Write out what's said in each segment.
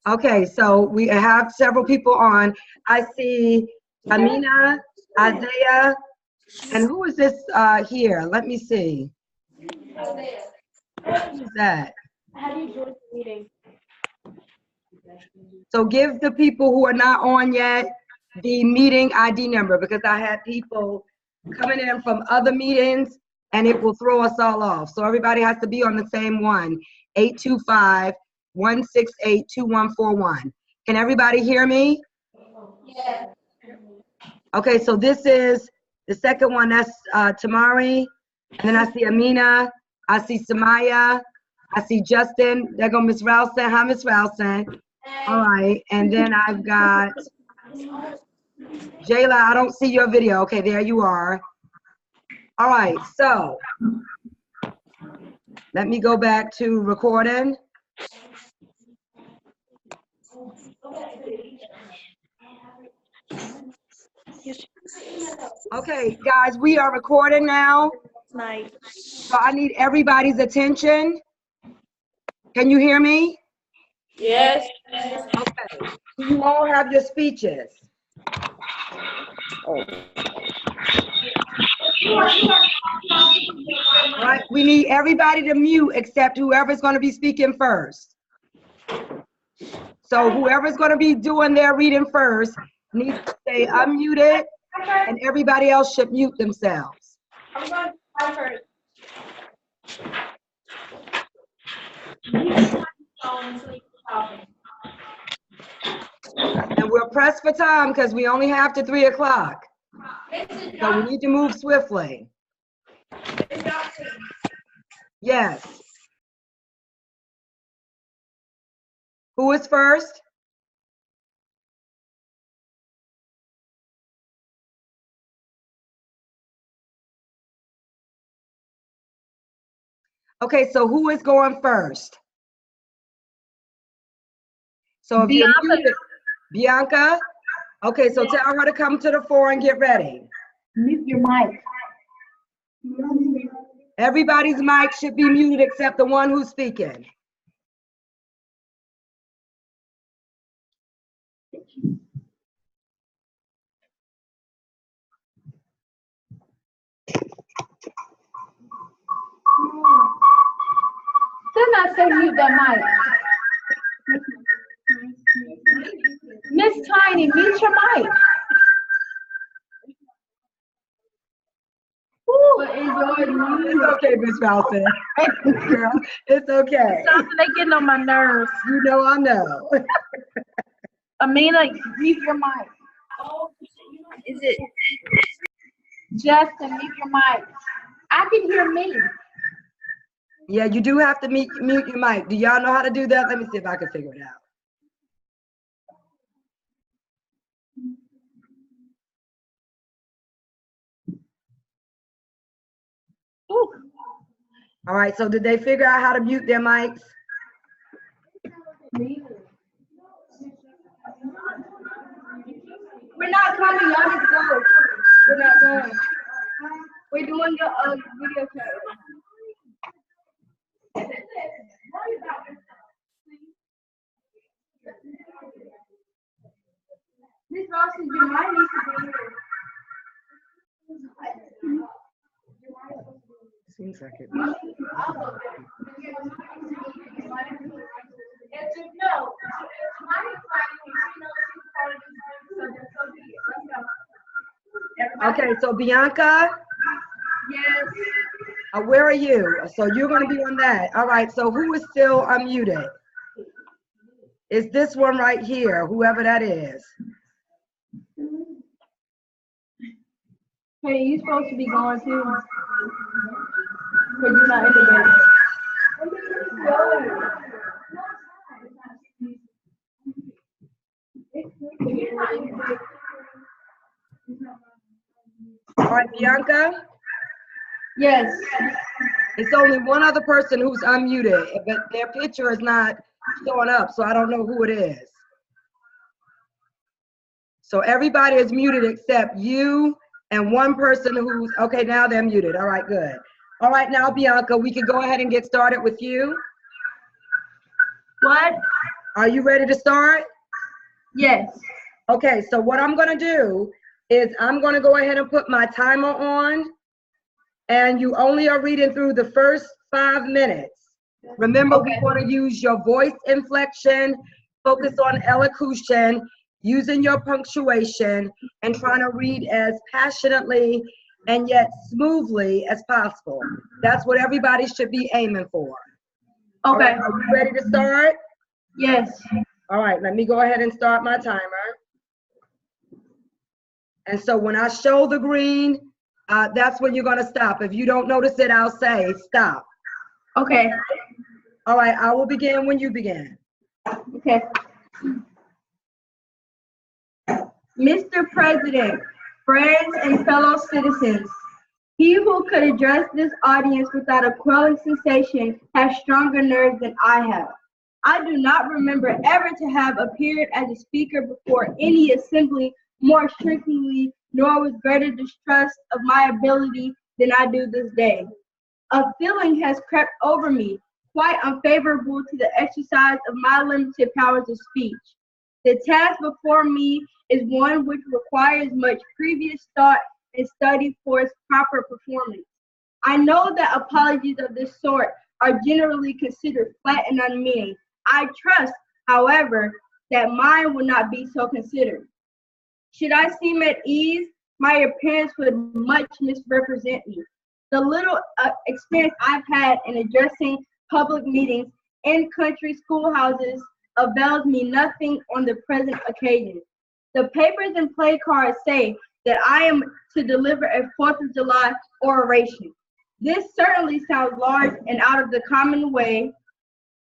Okay, so we have several people on. I see Amina, Isaiah, and who is this here? Let me see. Who's that? How do you join the meeting? So give the people who are not on yet the meeting ID number, because I had people coming in from other meetings and it will throw us all off. So everybody has to be on the same one, 825-168-2141. Can everybody hear me? Yeah. Okay, so this is the second one. That's Tamari. And then I see Amina. I see Samaya. I see Justin. There go Miss Ralston. Hi, Miss Ralston. All right. And then I've got Jayla. I don't see your video. Okay, there you are. All right. So let me go back to recording. Okay, guys, we are recording now. So I need everybody's attention. Can you hear me? Yes. Okay. Do you all have your speeches? All right, we need everybody to mute except whoever's going to be speaking first. So whoever's going to be doing their reading first needs to stay unmuted, and everybody else should mute themselves. I'm going to try first. And we're pressed for time because we only have to 3 o'clock. So we need to move swiftly. Yes. Who is first? Okay, so who is going first? So if you're muted, Bianca. Okay, so tell her to come to the fore and get ready. Mute your mic. Everybody's mic should be muted except the one who's speaking. Did not say mute that mic. Miss Tiny, mute your mic. It's okay, Miss Ralston. Girl, it's okay. They getting on my nerves. You know I know. Amina, mute your mic. Is it? Justin, mute your mic. I can hear me. Yeah, you do have to mute your mic. Do y'all know how to do that? Let me see if I can figure it out. Ooh. All right, so did they figure out how to mute their mics? We're not coming, y'all need to go. We're not going. We're doing the video chat. Miss Ralston, your mic needs to be here. Seems like it. Okay, so Bianca. Yes. Where are you? So you're going to be on that. All right, so who is still unmuted? Is this one right here, whoever that is. Hey, you supposed to be going too. But you're not in the bed. All right, Bianca. Yes. It's only one other person who's unmuted, but their picture is not showing up, so I don't know who it is. So everybody is muted except you and one person who's, okay, now they're muted. All right, good. All right, now, Bianca, we can go ahead and get started with you. What? Are you ready to start? Yes. Okay, so what I'm gonna do is I'm gonna go ahead and put my timer on, and you only are reading through the first 5 minutes. Remember, Okay. we want to use your voice inflection, focus on elocution, using your punctuation, and trying to read as passionately and yet smoothly as possible. That's what everybody should be aiming for. All Okay. right, are you ready to start? Yes. All right, let me go ahead and start my timer. And so when I show the green, that's when you're gonna stop. If you don't notice it, I'll say stop. Okay. All right, I will begin when you begin. Okay. Mr. President, friends and fellow citizens, he who could address this audience without a quelling sensation has stronger nerves than I have. I do not remember ever to have appeared as a speaker before any assembly more strictly, nor with greater distrust of my ability than I do this day. A feeling has crept over me, quite unfavorable to the exercise of my limited powers of speech. The task before me is one which requires much previous thought and study for its proper performance. I know that apologies of this sort are generally considered flat and unmeaning. I trust, however, that mine will not be so considered. Should I seem at ease, my appearance would much misrepresent me. The little experience I've had in addressing public meetings in country schoolhouses avails me nothing on the present occasion. The papers and play cards say that I am to deliver a 4th of July oration. This certainly sounds large and out of the common way,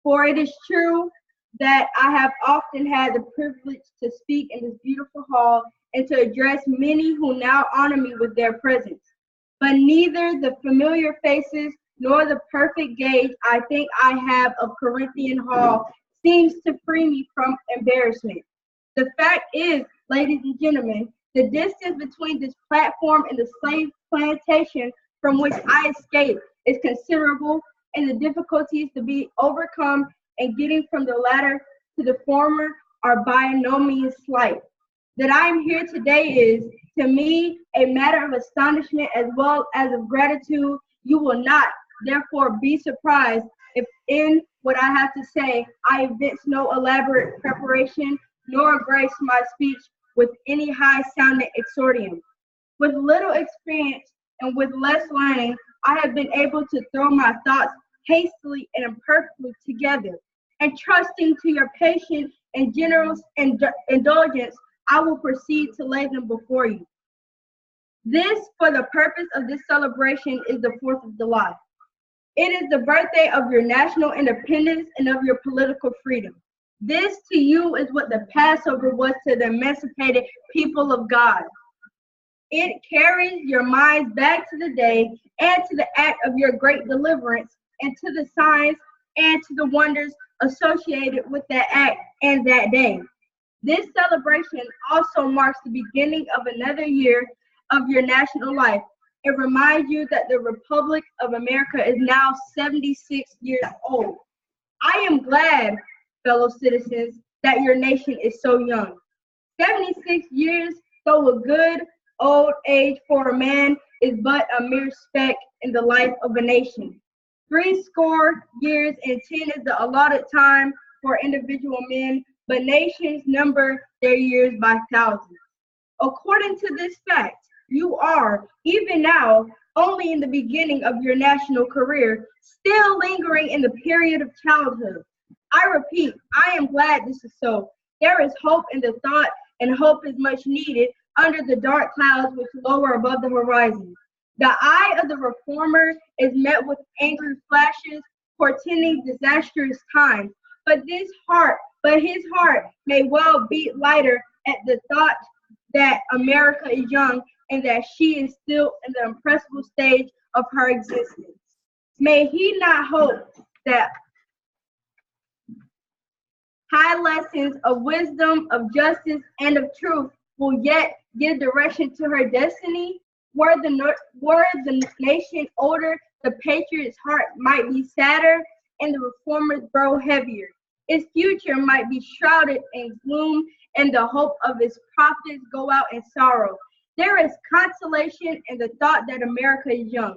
for it is true that I have often had the privilege to speak in this beautiful hall and to address many who now honor me with their presence. But neither the familiar faces nor the perfect gauge I think I have of Corinthian Hall seems to free me from embarrassment. The fact is, ladies and gentlemen, the distance between this platform and the slave plantation from which I escaped is considerable, and the difficulties to be overcome in getting from the latter to the former are by no means slight. That I am here today is, to me, a matter of astonishment as well as of gratitude. You will not, therefore, be surprised if in what I have to say I evince no elaborate preparation nor grace my speech with any high-sounding exordium. With little experience and with less learning, I have been able to throw my thoughts hastily and imperfectly together, and trusting to your patience and generous indulgence, I will proceed to lay them before you. This, for the purpose of this celebration, is the 4th of July. It is the birthday of your national independence and of your political freedom. This to you is what the Passover was to the emancipated people of God. It carries your minds back to the day and to the act of your great deliverance, and to the signs and to the wonders associated with that act and that day. This celebration also marks the beginning of another year of your national life. It reminds you that the Republic of America is now 76 years old. I am glad, fellow citizens, that your nation is so young. 76 years, though a good old age for a man, is but a mere speck in the life of a nation. 80 years and 10 is the allotted time for individual men, but nations number their years by thousands. According to this fact, you are, even now, only in the beginning of your national career, still lingering in the period of childhood. I repeat, I am glad this is so. There is hope in the thought, and hope is much needed under the dark clouds which lower above the horizon. The eye of the reformer is met with angry flashes, portending disastrous times. But his heart may well beat lighter at the thought that America is young and that she is still in the impressible stage of her existence. May he not hope that high lessons of wisdom, of justice, and of truth will yet give direction to her destiny? Were the nation older, the patriot's heart might be sadder, and the reformer's brow heavier. Its future might be shrouded in gloom, and the hope of its prophets go out in sorrow. There is consolation in the thought that America is young.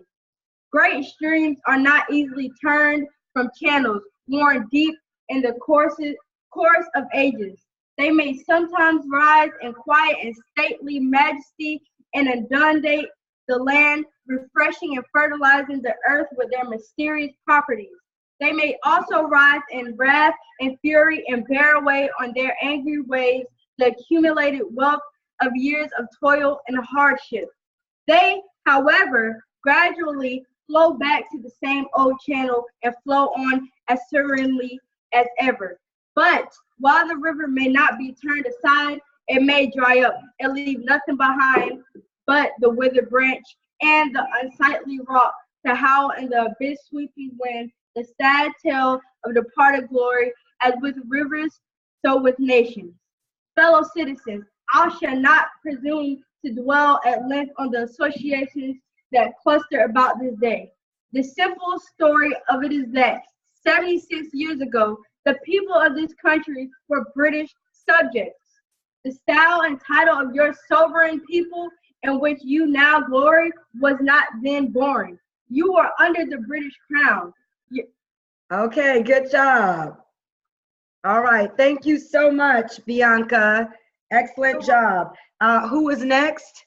Great streams are not easily turned from channels worn deep in the course of ages. They may sometimes rise in quiet and stately majesty and inundate the land, refreshing and fertilizing the earth with their mysterious properties. They may also rise in wrath and fury and bear away on their angry waves the accumulated wealth of years of toil and hardship. They, however, gradually flow back to the same old channel and flow on as serenely as ever. But while the river may not be turned aside, it may dry up and leave nothing behind but the withered branch and the unsightly rock to howl in the abyss sweeping wind, the sad tale of departed glory, as with rivers, so with nations. Fellow citizens, I shall not presume to dwell at length on the associations that cluster about this day. The simple story of it is that 76 years ago, the people of this country were British subjects. The style and title of your sovereign people in which you now glory was not then born. You are under the British crown. Okay, good job. All right, thank you so much, Bianca. Excellent job. Who is next?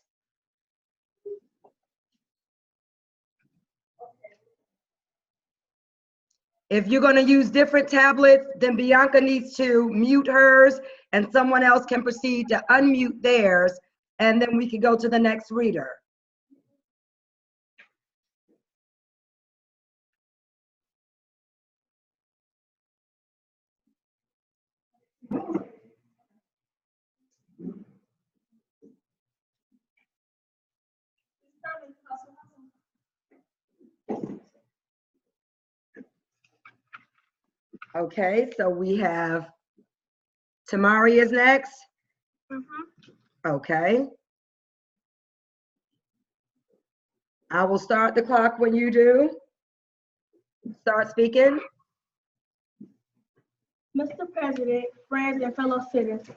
If you're going to use different tablets, then Bianca needs to mute hers and someone else can proceed to unmute theirs, and then we can go to the next reader. Okay, so we have Tamari is next. Okay. I will start the clock when you do. Start speaking. Mr. President, friends, and fellow citizens,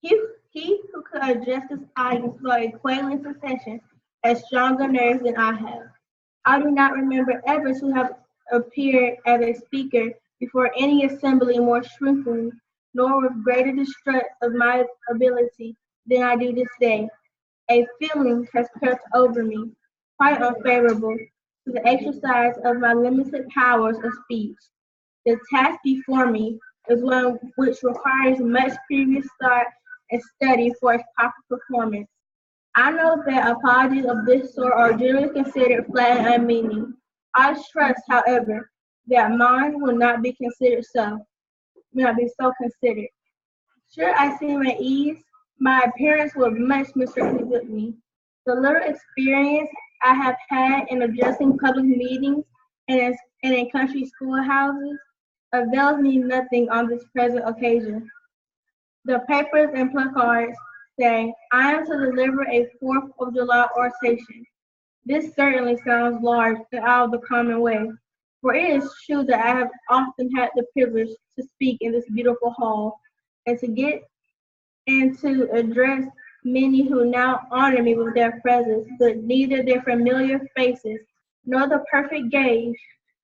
he who could address this audience for a quailing succession has stronger nerves than I have. I do not remember ever to have appeared as a speaker before any assembly more shrinkingly, nor with greater distrust of my ability than I do this day. A feeling has crept over me, quite unfavorable to the exercise of my limited powers of speech. The task before me is one which requires much previous thought and study for its proper performance. I know that apologies of this sort are generally considered flat and unmeaning. I trust, however, that mine will not be so considered. Should I seem at ease, my appearance will much misrepresent me. The little experience I have had in addressing public meetings and in country schoolhouses avails me nothing on this present occasion. The papers and placards say I am to deliver a 4th of July oration. This certainly sounds large and out of the common way, for it is true that I have often had the privilege to speak in this beautiful hall and to address many who now honor me with their presence, but neither their familiar faces nor the perfect gaze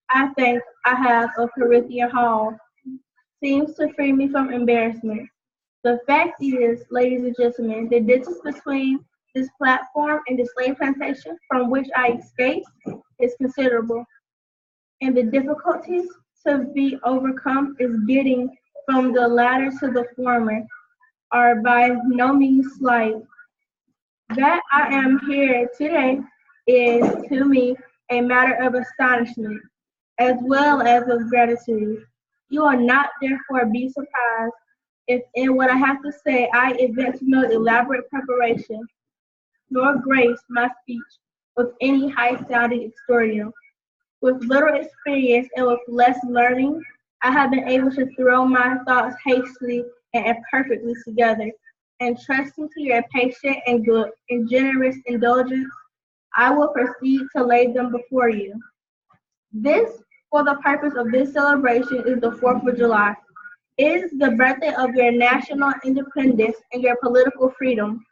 I think I have of Corinthian Hall seems to free me from embarrassment. The fact is, ladies and gentlemen, the distance between this platform and the slave plantation from which I escaped is considerable, and the difficulties to be overcome is getting from the latter to the former are by no means slight. That I am here today is to me a matter of astonishment as well as of gratitude. You will not therefore be surprised if in what I have to say I evince no elaborate preparation, nor grace my speech with any high-sounding extortion. With little experience and with less learning, I have been able to throw my thoughts hastily and imperfectly together, and trusting to your patient and good and generous indulgence, I will proceed to lay them before you. This, for the purpose of this celebration, is the 4th of July. is the birthday of your national independence and your political freedom.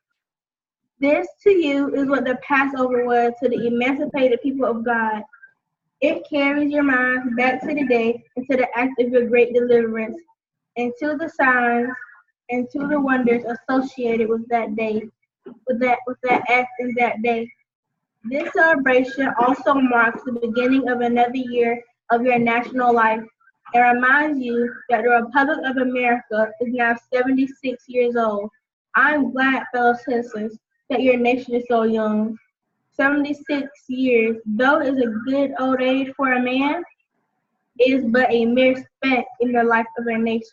This to you is what the Passover was to the emancipated people of God. It carries your minds back to the day and to the act of your great deliverance, and to the signs and to the wonders associated with that day, with that act in that day. This celebration also marks the beginning of another year of your national life and reminds you that the Republic of America is now 76 years old. I'm glad, fellow citizens, that your nation is so young. 76 years, though is a good old age for a man, is but a mere speck in the life of a nation.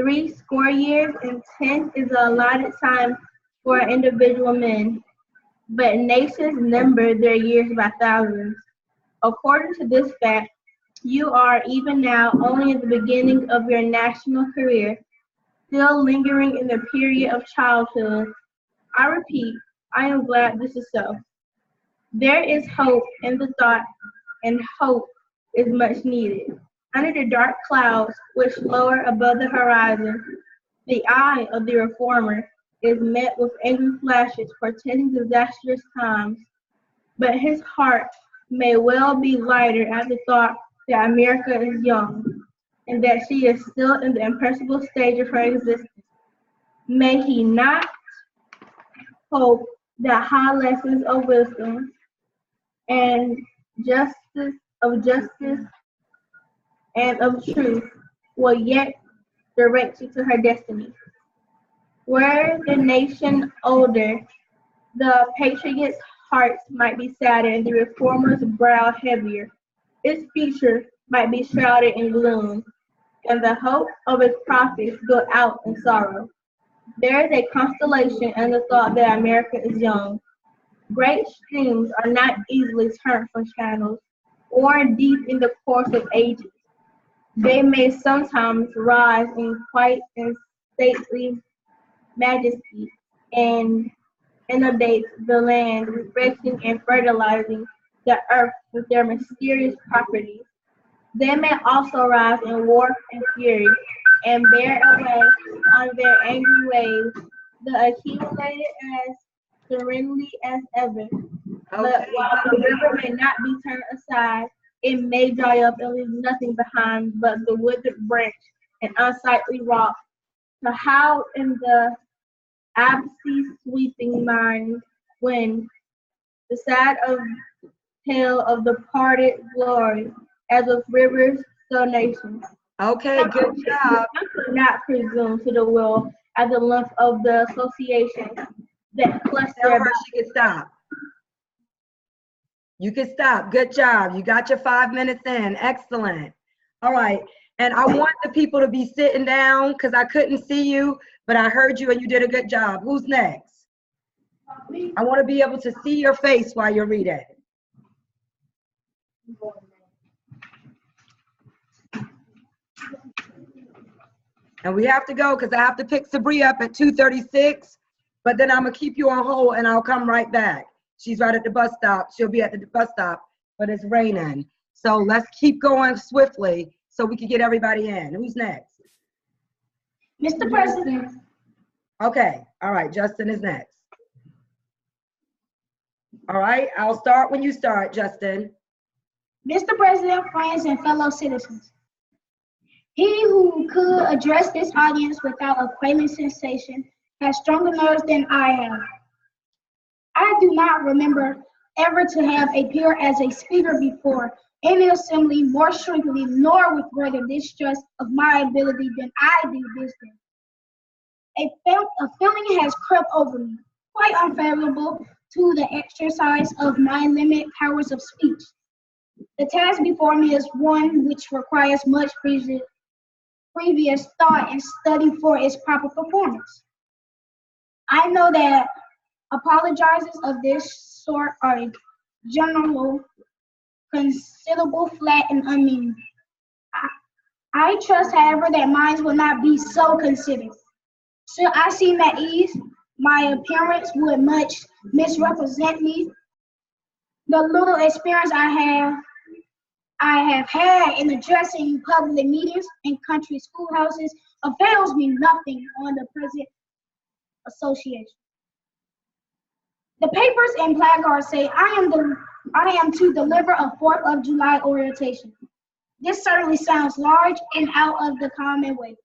60 years and 10 is the allotted time for individual men, but nations number their years by thousands. According to this fact, you are even now only at the beginning of your national career, still lingering in the period of childhood. I repeat, I am glad this is so. There is hope in the thought, and hope is much needed. Under the dark clouds which lower above the horizon, the eye of the reformer is met with angry flashes portending disastrous times, but his heart may well be lighter at the thought that America is young, and that she is still in the imperishable stage of her existence. May he not hope that high lessons of wisdom and justice and of truth will yet direct you to her destiny. Were the nation older, the patriot's hearts might be sadder and the reformer's brow heavier. Its future might be shrouded in gloom, and the hope of its prophets go out in sorrow. There is a constellation in the thought that America is young. Great streams are not easily turned from channels, worn deep in the course of ages. They may sometimes rise in quite in stately majesty and inundate the land, refreshing and fertilizing the earth with their mysterious properties. They may also rise in war and fury, and bear away on their angry waves the accumulated as serenely as ever. But while the river may not be turned aside, it may dry up and leave nothing behind but the withered branch and unsightly rock to howl in the absence sweeping mind when the sad of tale of the parted glory, as of rivers, so nations. Okay, good job. I could not presume to the will at the length of the association that cluster Tell her about. she can stop. You can stop. Good job. You got your 5 minutes in. Excellent. All right. And I want the people to be sitting down because I couldn't see you, but I heard you and you did a good job. Who's next? I want to be able to see your face while you're reading. And we have to go because I have to pick Sabri up at 2:36, but then I'm going to keep you on hold and I'll come right back. She's right at the bus stop. She'll be at the bus stop, but it's raining. So let's keep going swiftly so we can get everybody in. Who's next? Mr. President. Okay. All right. Justin is next. All right. I'll start when you start, Justin. Mr. President, friends, and fellow citizens. He who could address this audience without a quailing sensation has stronger nerves than I have. I do not remember ever to have appeared as a speaker before in the assembly more shrinkly nor with greater distrust of my ability than I do this day. A feeling has crept over me, quite unfavorable to the exercise of my limited powers of speech. The task before me is one which requires much previous thought and study for its proper performance. I know that apologizes of this sort are general, considerable, flat, and unmeaning. I trust, however, that mine will not be so considered. Should I seem at ease, my appearance would much misrepresent me. The little experience I have I have had in addressing public meetings and country schoolhouses avails me nothing on the present association. The papers and placards say I am to deliver a 4th of July orientation. This certainly sounds large and out of the common way.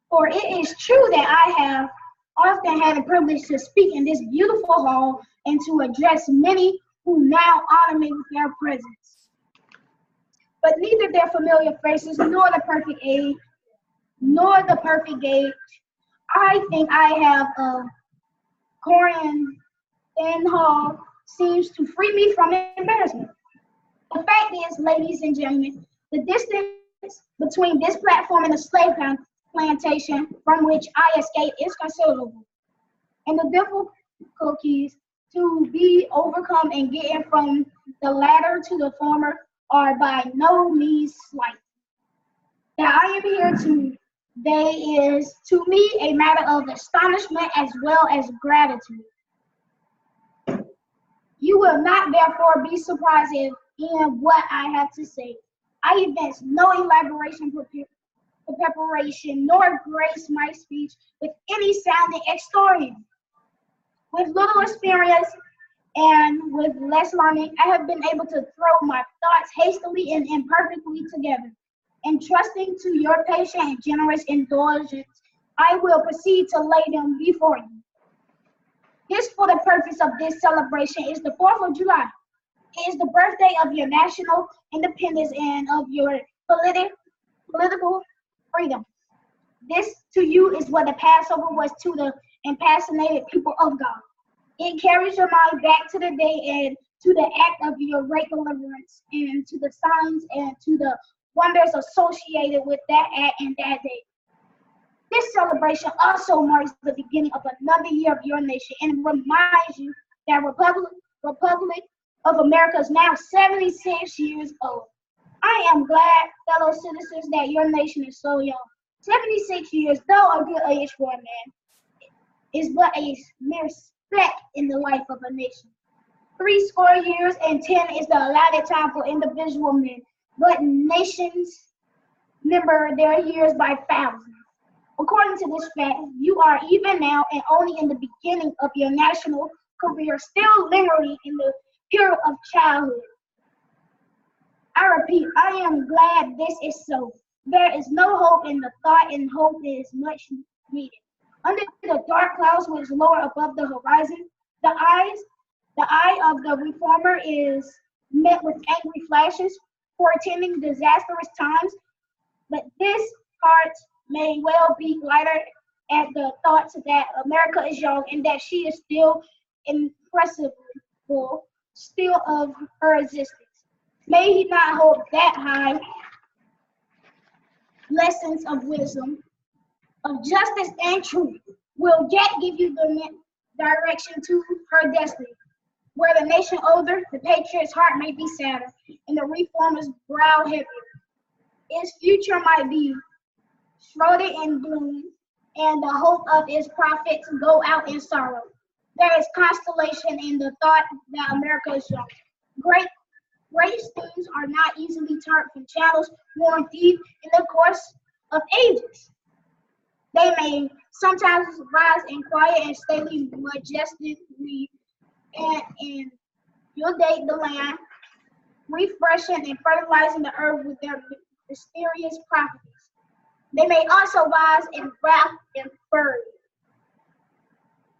For it is true that I have often had the privilege to speak in this beautiful hall and to address many who now honor me with their presence. But neither their familiar faces nor the perfect age, I think I have a Corinne Hall seems to free me from embarrassment. The fact is, ladies and gentlemen, the distance between this platform and the slave plantation from which I escaped is considerable, and the difficulties to be overcome in getting from the latter to the former are by no means slight. That I am here today is to me a matter of astonishment as well as gratitude. You will not therefore be surprised in what I have to say. I evince no elaboration preparation nor grace my speech with any sounding extortion. With little experience and with less learning, I have been able to throw my thoughts hastily and imperfectly together. And trusting to your patient and generous indulgence, I will proceed to lay them before you. This, for the purpose of this celebration, is the 4th of July. It is the birthday of your national independence and of your political freedom. This to you is what the Passover was to the impassionated people of God. It carries your mind back to the day and to the act of your great deliverance and to the signs and to the wonders associated with that act and that day. This celebration also marks the beginning of another year of your nation and reminds you that Republic of America is now 76 years old. I am glad, fellow citizens, that your nation is so young. 76 years, though a good age for a man, is but a mere speck in the life of a nation. 70 years and 10 is the allotted time for individual men, but nations number their years by thousands. According to this fact, you are even now and only in the beginning of your national career, still lingering in the period of childhood. I repeat, I am glad this is so. There is no hope in the thought, and hope is much needed. Under the dark clouds which lower above the horizon, the eye of the reformer is met with angry flashes, portending disastrous times. But this heart may well be lighter at the thoughts that America is young and that she is still impressible, still of her existence. May he not hold that high lessons of wisdom, of justice and truth will yet give you the direction to her destiny. Where the nation older, the patriot's heart may be sadder, and the reformer's brow heavier. Its future might be shrouded in gloom, and the hope of its prophets go out in sorrow. There is consolation in the thought that America is young. Great streams are not easily turned from channels worn deep in the course of ages. They may sometimes rise in quiet and stately majestically and inundate the land, refreshing and fertilizing the earth with their mysterious properties. They may also rise in wrath and fury,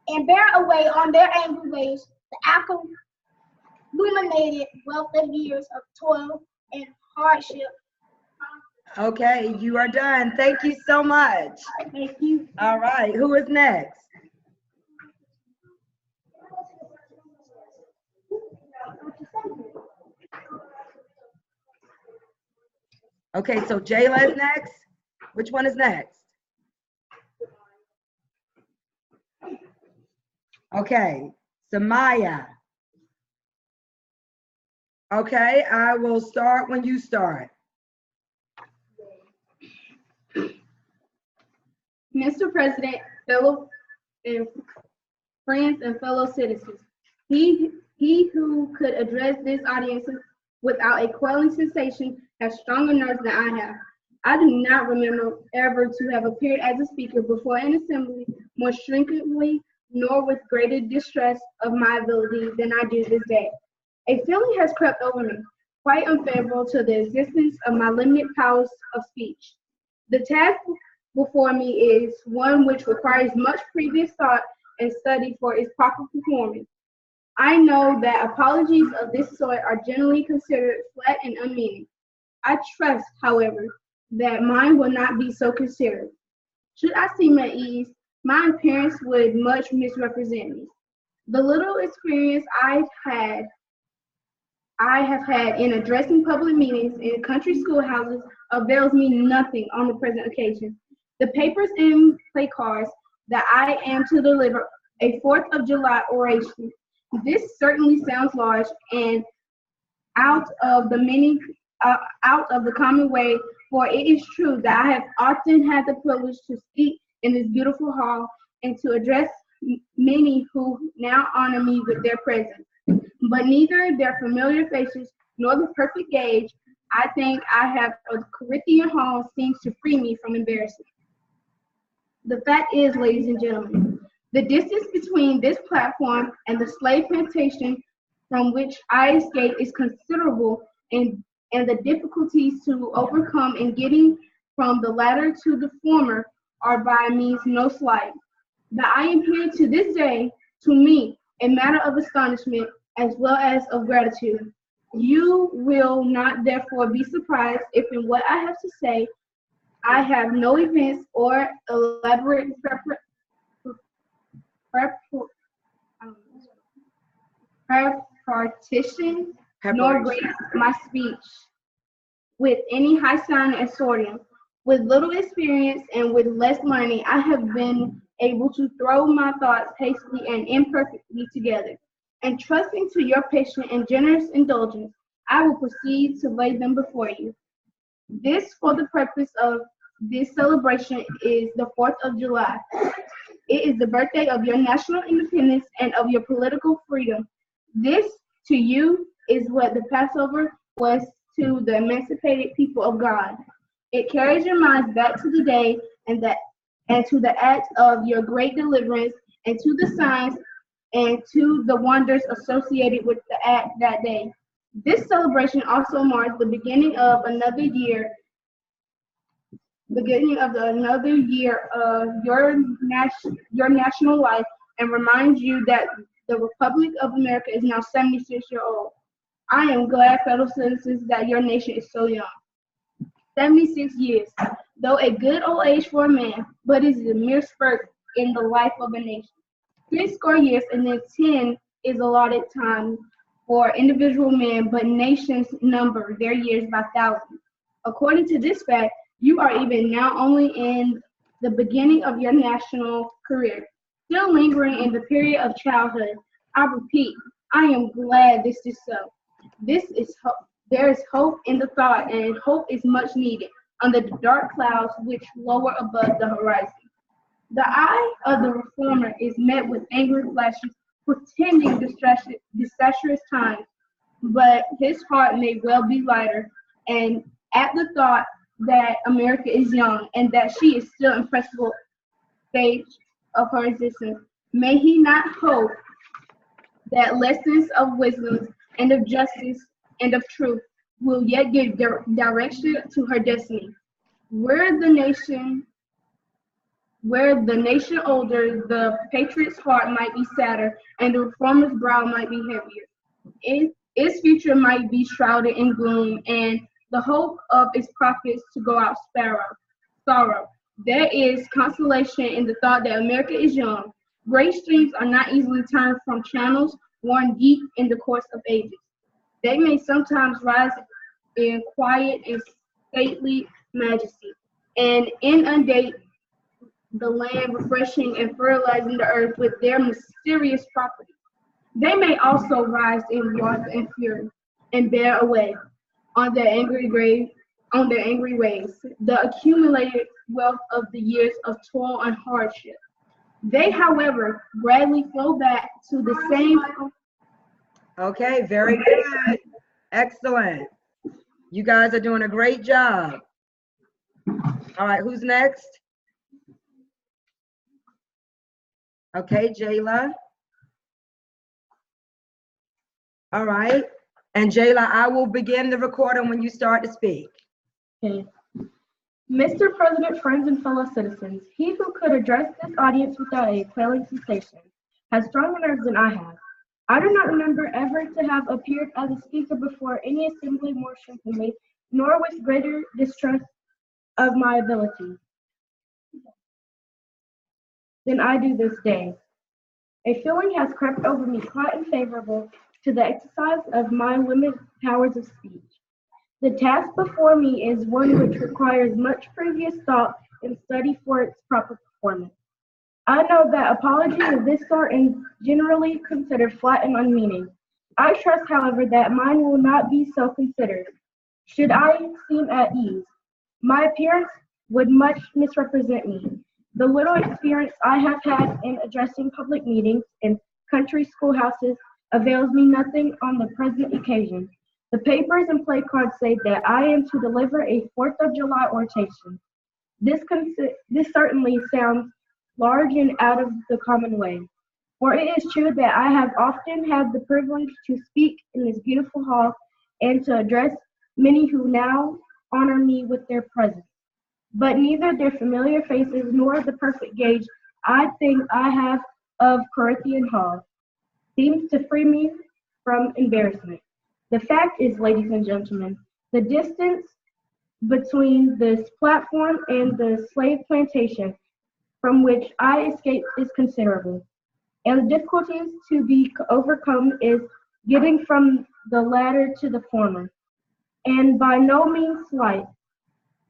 and bear away on their angry waves the illuminated wealth of years of toil and hardship. Okay, you are done. Thank you so much. Thank you. All right, who is next? Okay, so Jayla is next. Which one is next? Okay, Samaya. Okay, I will start when you start. Mr. President, fellow friends and fellow citizens, he who could address this audience without a quelling sensation has stronger nerves than I have. I do not remember ever to have appeared as a speaker before an assembly more stringently nor with greater distress of my ability than I do this day. A feeling has crept over me, quite unfavorable to the existence of my limited powers of speech. The task before me is one which requires much previous thought and study for its proper performance. I know that apologies of this sort are generally considered flat and unmeaning. I trust, however, that mine will not be so considered. Should I seem at ease, my appearance would much misrepresent me. The little experience I have had in addressing public meetings in country schoolhouses avails me nothing on the present occasion. The papers and placards that I am to deliver a 4th of July oration. This certainly sounds large and out of the common way, for it is true that I have often had the privilege to speak in this beautiful hall and to address many who now honor me with their presence. But neither their familiar faces nor the perfect gauge I think I have of Corinthian hall seems to free me from embarrassment. The fact is, ladies and gentlemen, the distance between this platform and the slave plantation from which I escaped is considerable, and the difficulties to overcome in getting from the latter to the former are by means no slight. That I am here to this day, to me, a matter of astonishment as well as of gratitude. You will not therefore be surprised if in what I have to say I have no events or elaborate preparation, nor grace my speech with any high sound and sorting. With little experience and with less learning, I have been able to throw my thoughts hastily and imperfectly together. And trusting to your patient and generous indulgence, I will proceed to lay them before you. This, for the purpose of this celebration, is the 4th of July. It is the birthday of your national independence and of your political freedom. This, to you, is what the Passover was to the emancipated people of God. It carries your minds back to the day and to the act of your great deliverance, and to the signs and to the wonders associated with the act that day. This celebration also marks the beginning of another year of your national life, and reminds you that the Republic of America is now 76 years old. I am glad, fellow citizens, that your nation is so young. 76 years, though a good old age for a man, but it is a mere spurt in the life of a nation. 60 years and then 10 is allotted time for individual men, but nations number their years by thousands. According to this fact, you are even now only in the beginning of your national career, still lingering in the period of childhood. I repeat, I am glad this is so. This is hope. There is hope in the thought, and hope is much needed under the dark clouds which lower above the horizon. The eye of the reformer is met with angry flashes, pretending disastrous times, but his heart may well be lighter, and at the thought that America is young and that she is still in principal stage of her existence, may he not hope that lessons of wisdom and of justice and of truth will yet give direction to her destiny. Where the nation older, the patriot's heart might be sadder, and the reformer's brow might be heavier. Its future might be shrouded in gloom, and the hope of its prophets to go out sorrow. There is consolation in the thought that America is young. Great streams are not easily turned from channels worn deep in the course of ages. They may sometimes rise in quiet and stately majesty, and inundate the land, refreshing and fertilizing the earth with their mysterious properties. They may also rise in wrath and fury, and bear away on their angry waves the accumulated wealth of the years of toil and hardship. They, however, gradually flow back to the same. Okay, very good. Excellent. You guys are doing a great job. All right, who's next? Okay, Jayla. All right. And Jayla, I will begin the recording when you start to speak. Okay. Mr. President, friends, and fellow citizens, he who could address this audience without a quailing sensation has stronger nerves than I have. I do not remember ever to have appeared as a speaker before any assembly more shrinkingly, nor with greater distrust of my ability than I do this day. A feeling has crept over me quite unfavorable to the exercise of my limited powers of speech. The task before me is one which requires much previous thought and study for its proper performance. I know that apologies of this sort are generally considered flat and unmeaning. I trust, however, that mine will not be so considered. Should I seem at ease, my appearance would much misrepresent me. The little experience I have had in addressing public meetings in country schoolhouses avails me nothing on the present occasion. The papers and play cards say that I am to deliver a 4th of July oration. This certainly sounds large and out of the common way, for it is true that I have often had the privilege to speak in this beautiful hall and to address many who now honor me with their presence. But neither their familiar faces nor the perfect gauge I think I have of Corinthian Hall seems to free me from embarrassment. The fact is, ladies and gentlemen, the distance between this platform and the slave plantation from which I escaped is considerable, and the difficulties to be overcome is getting from the latter to the former, and by no means slight.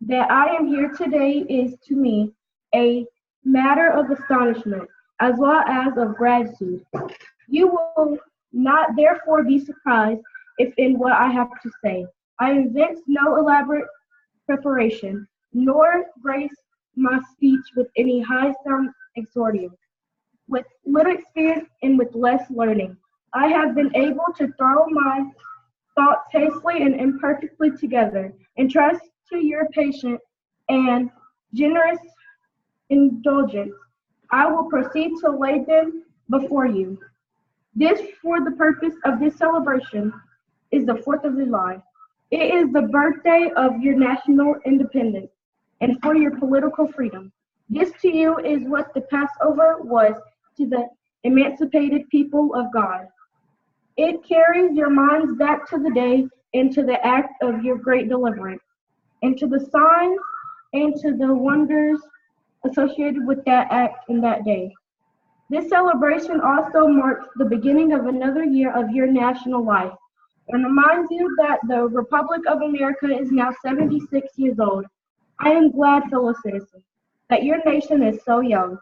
That I am here today is to me a matter of astonishment as well as of gratitude. You will not therefore be surprised if in what I have to say I invent no elaborate preparation, nor grace my speech with any high sound exordium. With little experience and with less learning, I have been able to throw my thoughts hastily and imperfectly together, and trust to your patient and generous indulgence. I will proceed to lay them before you. This, for the purpose of this celebration, is the 4th of July. It is the birthday of your national independence and for your political freedom. This to you is what the Passover was to the emancipated people of God. It carries your minds back to the day and to the act of your great deliverance, and to the signs and to the wonders associated with that act and that day. This celebration also marks the beginning of another year of your national life, and reminds you that the Republic of America is now 76 years old. I am glad, fellow citizens, that your nation is so young.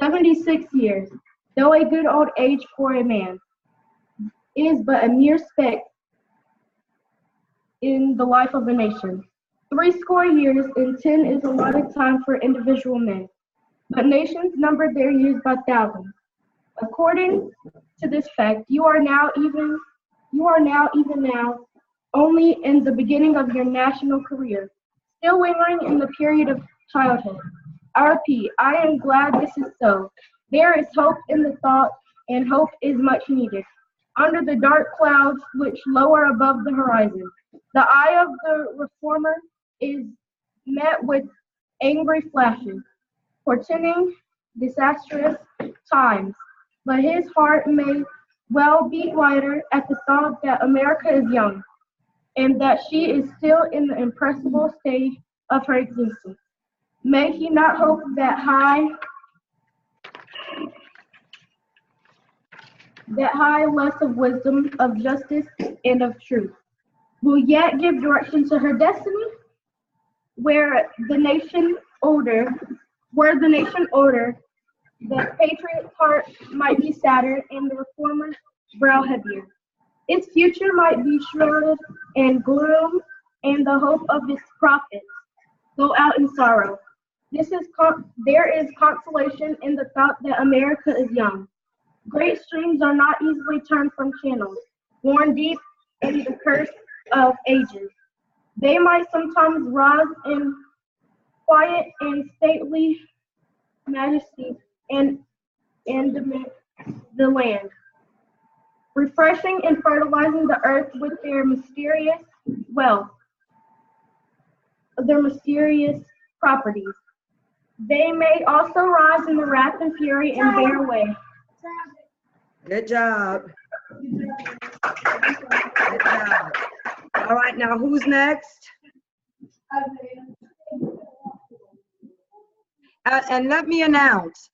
76 years, though a good old age for a man, is but a mere speck in the life of a nation. 80 years and 10 is a lot of time for individual men, but nations number their years by thousands. According to this fact, you are now even now only in the beginning of your national career, still lingering in the period of childhood. I repeat, I am glad this is so. There is hope in the thought, and hope is much needed. Under the dark clouds which lower above the horizon, the eye of the reformer is met with angry flashes, portending disastrous times, but his heart may well beat lighter at the thought that America is young, and that she is still in the impressible stage of her existence. May he not hope that high less of wisdom, of justice, and of truth will yet give direction to her destiny, where the nation order, the patriot's heart might be sadder and the reformer's brow heavier. Its future might be shrouded in gloom, and the hope of its prophets go out in sorrow. There is consolation in the thought that America is young. Great streams are not easily turned from channels, worn deep in the curse of ages. They might sometimes rise in quiet and stately majesty and the land, refreshing and fertilizing the earth with their mysterious wealth, their mysterious properties. They may also rise in the wrath and fury and bear away. Good job. Good job. All right, now who's next? And let me announce,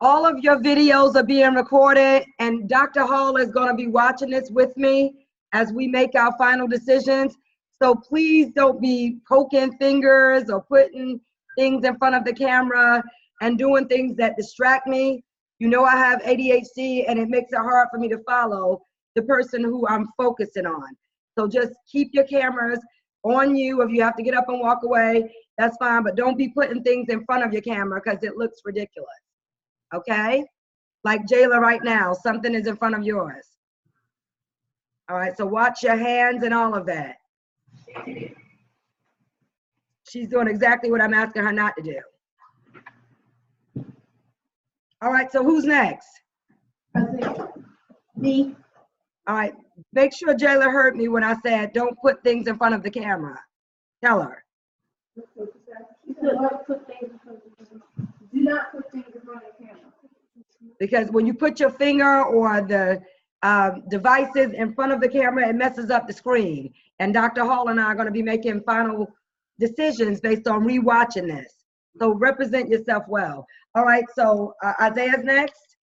all of your videos are being recorded, and Dr. Hall is going to be watching this with me as we make our final decisions. So please don't be poking fingers or putting things in front of the camera and doing things that distract me. You know I have ADHD, and it makes it hard for me to follow the person who I'm focusing on. So just keep your cameras on you. If you have to get up and walk away, that's fine, but don't be putting things in front of your camera because it looks ridiculous, okay? Like Jayla right now, something is in front of yours. All right, so watch your hands and all of that. She's doing exactly what I'm asking her not to do. All right, so who's next? Me. All right, make sure Jayla heard me when I said don't put things in front of the camera. Tell her. Do not put things in front of the camera. Because when you put your finger or the devices in front of the camera, it messes up the screen. And Dr. Hall and I are going to be making final decisions based on rewatching this. So represent yourself well. All right, so Isaiah's next?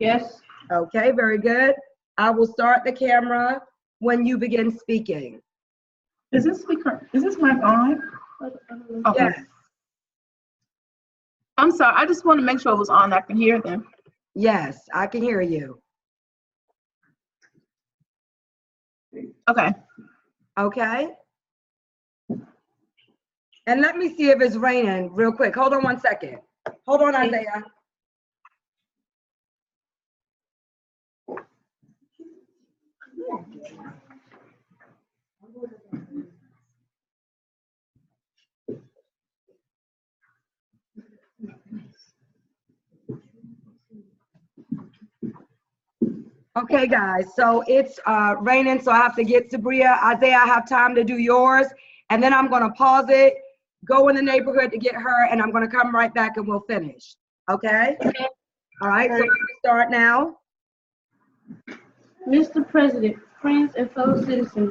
Yes. Okay, very good. I will start the camera when you begin speaking. Is this mic on? Okay. Yes. I'm sorry, I just want to make sure it was on. I can hear them. Yes, I can hear you. Okay. Okay. And let me see if it's raining real quick. Hold on 1 second. Hold on, Isaiah. Okay, guys, so it's raining, so I have to get Sabria. Isaiah, I have time to do yours, and then I'm going to pause it, go in the neighborhood to get her, and I'm going to come right back and we'll finish. Okay? All right, so we start now. Mr. President, friends, and fellow citizens,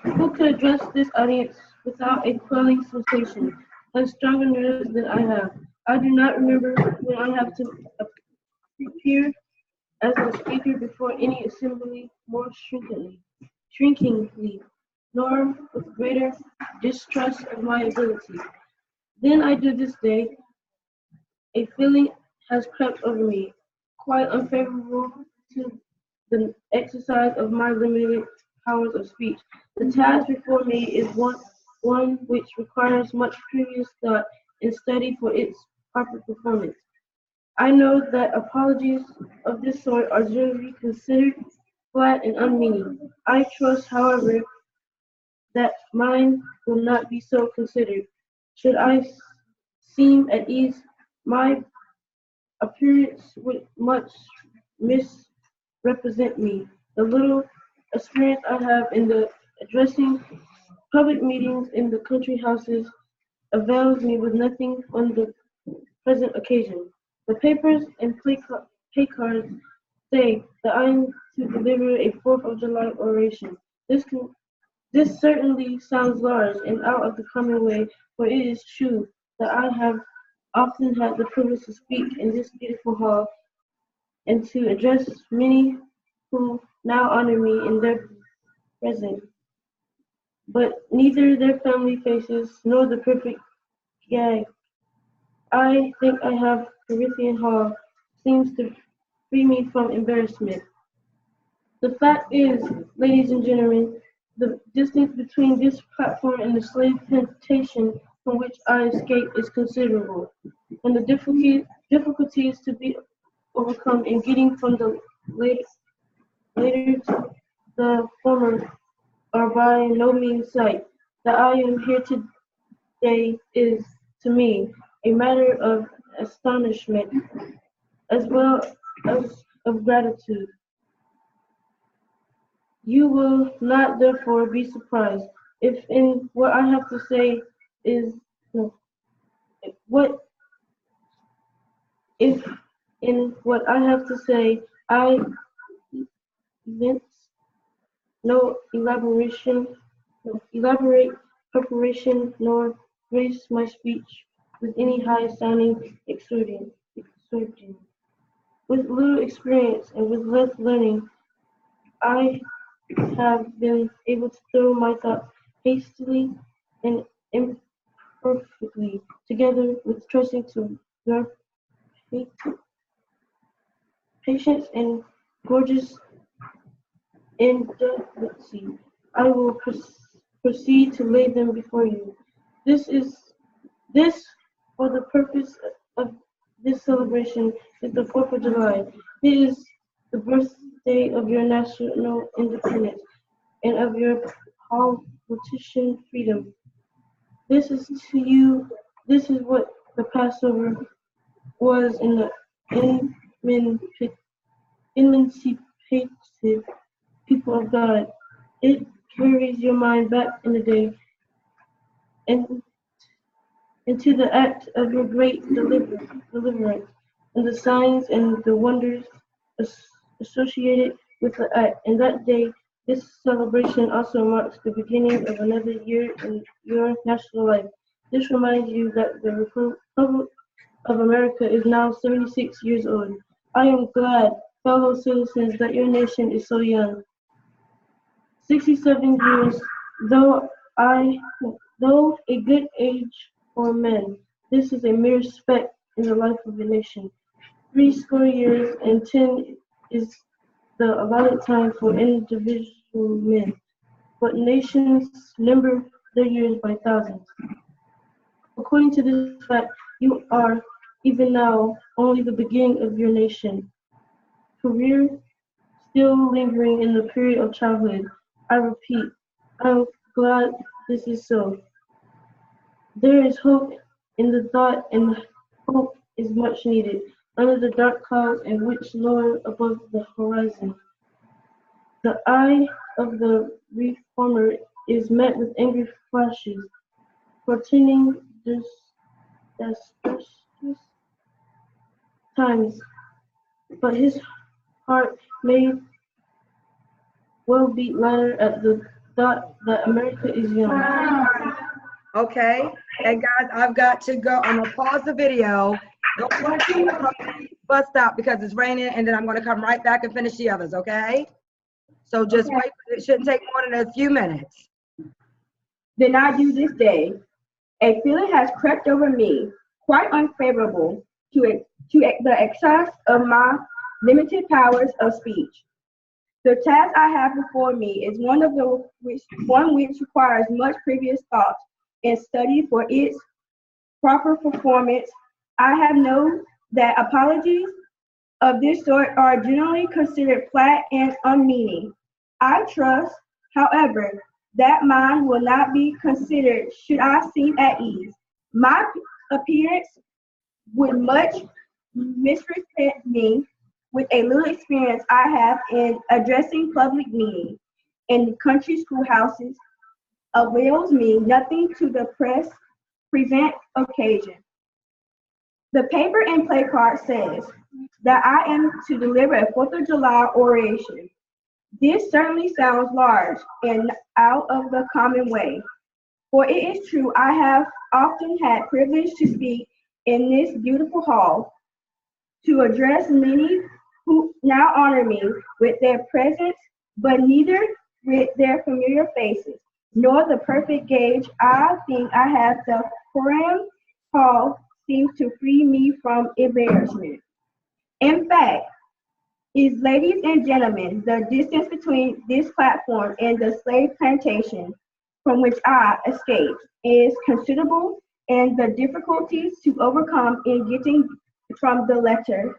who could address this audience without a quelling sensation, has stronger nerves than I have. I do not remember when I have to appear as a speaker before any assembly more shrinkingly, nor with greater distrust of my ability than I do this day. A feeling has crept over me, quite unfavorable to the exercise of my limited powers of speech. The task before me is one which requires much previous thought and study for its proper performance. I know that apologies of this sort are generally considered flat and unmeaning. I trust, however, that mine will not be so considered. Should I seem at ease, my appearance would much misrepresent me. The little experience I have in the addressing public meetings in the country houses avails me with nothing on the present occasion. The papers and pay cards say that I am to deliver a 4th of July oration. This certainly sounds large and out of the common way, for it is true that I have often had the privilege to speak in this beautiful hall and to address many who now honor me in their presence. But neither their family faces nor the perfect gag I think I have Corinthian Hall seems to free me from embarrassment. The fact is, ladies and gentlemen, the distance between this platform and the slave plantation from which I escaped is considerable, and the difficulties to be overcome in getting from the later to the former are by no means sight. That I am here today is, to me, a matter of astonishment as well as of gratitude. You will not therefore be surprised if in what I have to say is no, what if in what I have to say I evince no elaborate preparation, nor grace my speech with any high-sounding exordium. With little experience and with less learning, I have been able to throw my thoughts hastily and imperfectly together with trusting to your patience and gorgeous indelicacy. I will proceed to lay them before you. This for the purpose of this celebration is the 4th of July. It is the birthday of your national independence and of your politician freedom. This is to you, this is what the Passover was in the emancipated people of God. It carries your mind back in the day and into the act of your great deliverance and the signs and the wonders associated with the act. And that day, this celebration also marks the beginning of another year in your national life. This reminds you that the Republic of America is now 76 years old. I am glad, fellow citizens, that your nation is so young. 67 years, though a good age for men, this is a mere speck in the life of a nation. 70 and 10 is the allotted time for individual men, but nations number their years by thousands. According to this fact, you are, even now, only the beginning of your nation. Career still lingering in the period of childhood. I repeat, I'm glad this is so. There is hope in the thought, and hope is much needed under the dark clouds and which lower above the horizon. The eye of the reformer is met with angry flashes, portending disastrous times, but his heart may well beat louder at the thought that America is young. Okay. And guys, I've got to go. I'm gonna pause the video. Don't want to bus stop because it's raining, and then I'm gonna come right back and finish the others. Okay. So just wait. It shouldn't take more than a few minutes. Then I do this day. A feeling has crept over me, quite unfavorable to the excess of my limited powers of speech. The task I have before me is one which requires much previous thought and study for its proper performance. I have known that apologies of this sort are generally considered flat and unmeaning. I trust, however, that mine will not be considered should I seem at ease. My appearance would much misrepresent me with a little experience I have in addressing public meetings in country schoolhouses avails me nothing to the present occasion. The paper and play card says that I am to deliver a 4th of July oration. This certainly sounds large and out of the common way, for it is true I have often had privilege to speak in this beautiful hall, to address many who now honor me with their presence, but neither with their familiar faces, nor the perfect gauge I think I have. The Coram Hall seems to free me from embarrassment. In fact, is, ladies and gentlemen, the distance between this platform and the slave plantation from which I escaped is considerable, and the difficulties to overcome in getting from the latter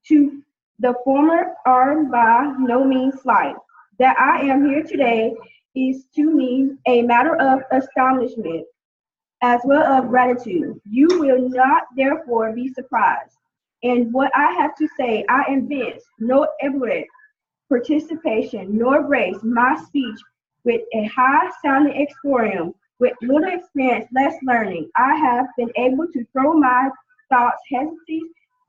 to the former are by no means slight. That I am here today is to me a matter of astonishment as well of gratitude. You will not therefore be surprised. And what I have to say, I invent no elaborate participation nor grace my speech with a high sounding exorium, with little experience, less learning. I have been able to throw my thoughts hastily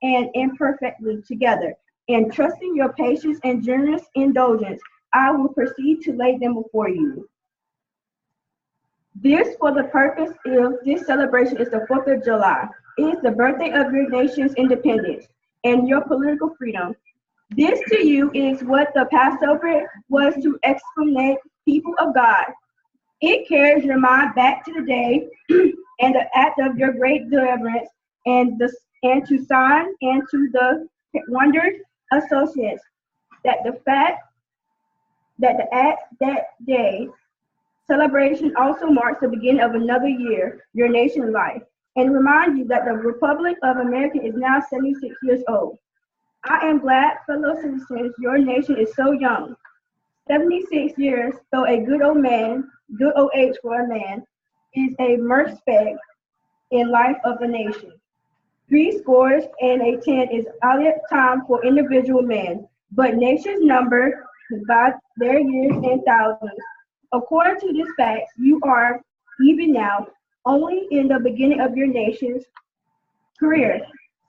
and imperfectly together, and trusting your patience and generous indulgence, I will proceed to lay them before you. This for the purpose of this celebration is the 4th of July. It is the birthday of your nation's independence and your political freedom. This to you is what the Passover was to exterminate people of God. It carries your mind back to the day and the act of your great deliverance and to sign and to the wondered associates that the fact that the act that day celebration also marks the beginning of another year, your nation's life, and remind you that the Republic of America is now 76 years old. I am glad, fellow citizens, your nation is so young. 76 years, though a good old age for a man, is a mirth-spec in life of a nation. 80 is allotted time for individual men, but nations number by their years and thousands. According to this fact, you are, even now, only in the beginning of your nation's career,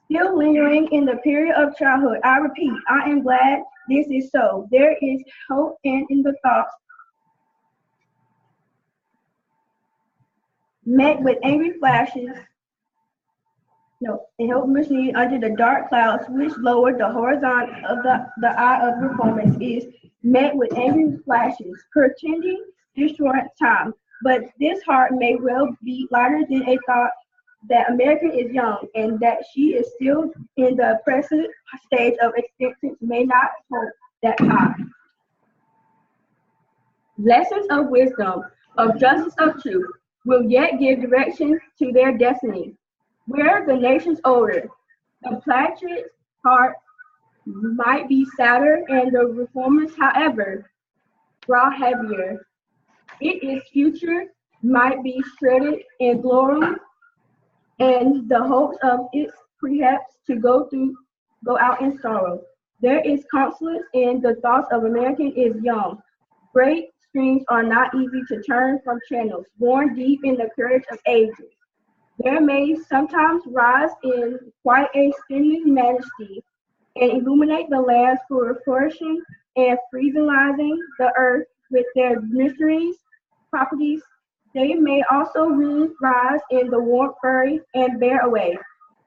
still lingering in the period of childhood. I repeat, I am glad this is so. There is hope and in the thoughts met with angry flashes, and hope machine under the dark clouds which lowered the horizon of the eye of reformers is met with angry flashes, pretending this short time. But this heart may well be lighter than a thought that America is young and that she is still in the present stage of existence may not hope that high. Lessons of wisdom, of justice, of truth will yet give direction to their destiny. Where the nation's older, the patriot's heart might be sadder and the reformers, however, brow heavier. Its future might be shredded in glory, and the hopes of its perhaps to go out in sorrow. There is conflict in the thoughts of American is young. Great streams are not easy to turn from channels, born deep in the courage of ages. There may sometimes rise in quite a stunning majesty and illuminate the lands for flourishing and fertilizing the earth with their mysteries, properties. They may also rise in the warm fury and bear away.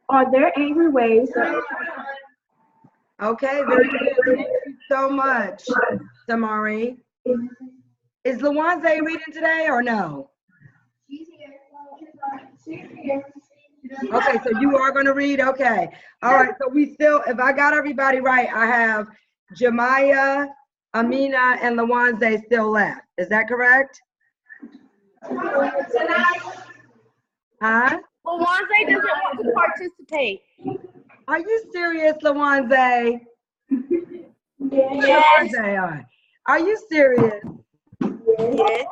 Are there angry waves? Okay, very good. Thank you so much, Tamari. Is Lawanze reading today or no? Okay, so you are going to read? Okay. All right, so we still, if I got everybody right, I have Jemiah, Amina, and Lawanze still left. Is that correct? Huh? Lawanze doesn't want to participate. Are you serious, Lawanze? Yes. Lawanze, are you serious? Yes.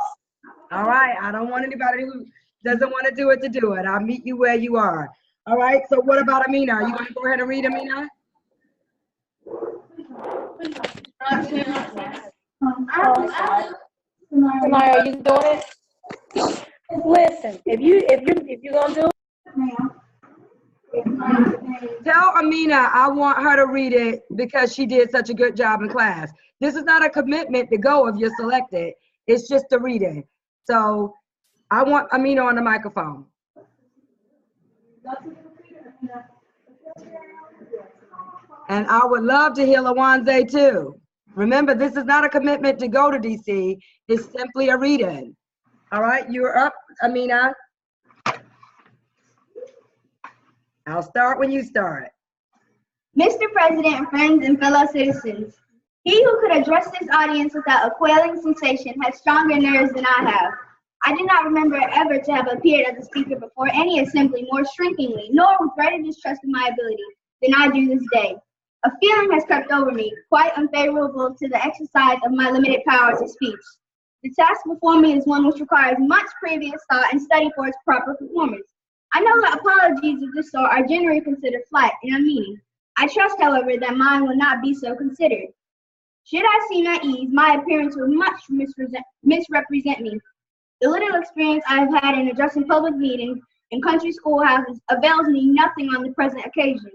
All right, I don't want anybody who doesn't want to do it. I'll meet you where you are. All right, so what about Amina? Are you going to go ahead and read, Amina? Samara, are you doing it? Listen, if you're gonna do it, Tell Amina I want her to read it because she did such a good job in class. This is not a commitment to go if you're selected. It's just a reading. So I want Amina on the microphone. And I would love to hear Lawanze too. Remember, this is not a commitment to go to DC. It's simply a reading. All right, you're up, Amina. I'll start when you start. Mr. President, friends, and fellow citizens, he who could address this audience without a quailing sensation has stronger nerves than I have. I do not remember ever to have appeared as a speaker before any assembly more shrinkingly, nor with greater distrust of my ability, than I do this day. A feeling has crept over me, quite unfavorable to the exercise of my limited powers of speech. The task before me is one which requires much previous thought and study for its proper performance. I know that apologies of this sort are generally considered flat and unmeaning. I trust, however, that mine will not be so considered. Should I seem at ease, my appearance will much misrepresent me. The little experience I have had in addressing public meetings and country schoolhouses avails me nothing on the present occasion.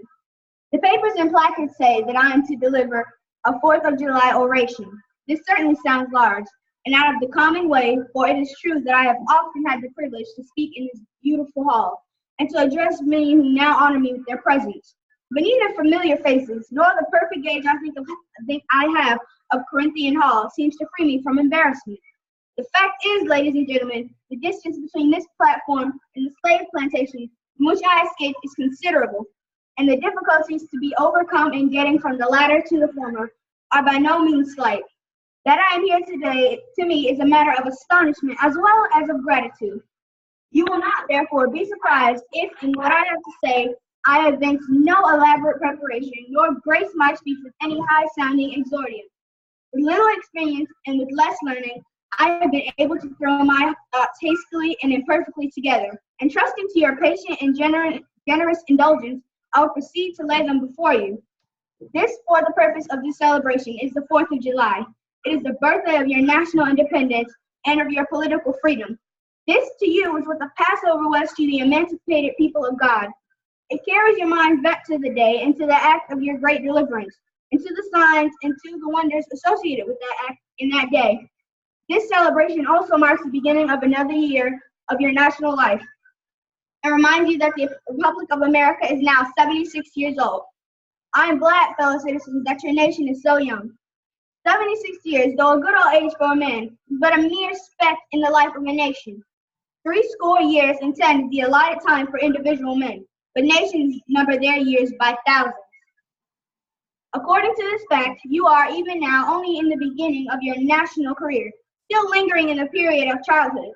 The papers and placards say that I am to deliver a 4th of July oration. This certainly sounds large and out of the common way, for it is true that I have often had the privilege to speak in this beautiful hall and to address many who now honor me with their presence. But neither familiar faces nor the perfect gauge I have of Corinthian Hall seems to free me from embarrassment. The fact is, ladies and gentlemen, the distance between this platform and the slave plantation from which I escaped is considerable, and the difficulties to be overcome in getting from the latter to the former are by no means slight. That I am here today, to me, is a matter of astonishment as well as of gratitude. You will not, therefore, be surprised if, in what I have to say, I evince no elaborate preparation, nor grace my speech with any high-sounding exordium. With little experience and with less learning, I have been able to throw my thoughts hastily and imperfectly together, and trusting to your patient and generous indulgence, I will proceed to lay them before you. This, for the purpose of this celebration, is the 4th of July. It is the birthday of your national independence and of your political freedom. This to you is what the Passover was to the emancipated people of God. It carries your mind back to the day and to the act of your great deliverance, and to the signs and to the wonders associated with that act in that day. This celebration also marks the beginning of another year of your national life. I remind you that the Republic of America is now 76 years old. I am glad, fellow citizens, that your nation is so young. 76 years, though a good old age for a man, is but a mere speck in the life of a nation. 80 years and 10 is the allotted time for individual men, but nations number their years by thousands. According to this fact, you are even now only in the beginning of your national career, still lingering in the period of childhood.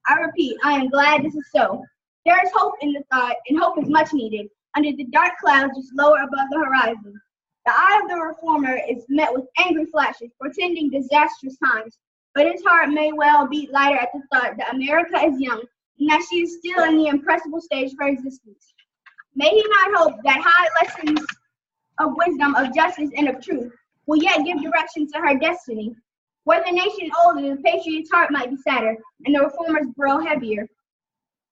I repeat, I am glad this is so. There is hope in the thought, and hope is much needed, under the dark clouds just lower above the horizon. The eye of the reformer is met with angry flashes, portending disastrous times, but his heart may well beat lighter at the thought that America is young, and that she is still in the impressible stage of her existence. May he not hope that high lessons of wisdom, of justice, and of truth will yet give direction to her destiny. Were the nation older, the patriot's heart might be sadder, and the reformer's brow heavier.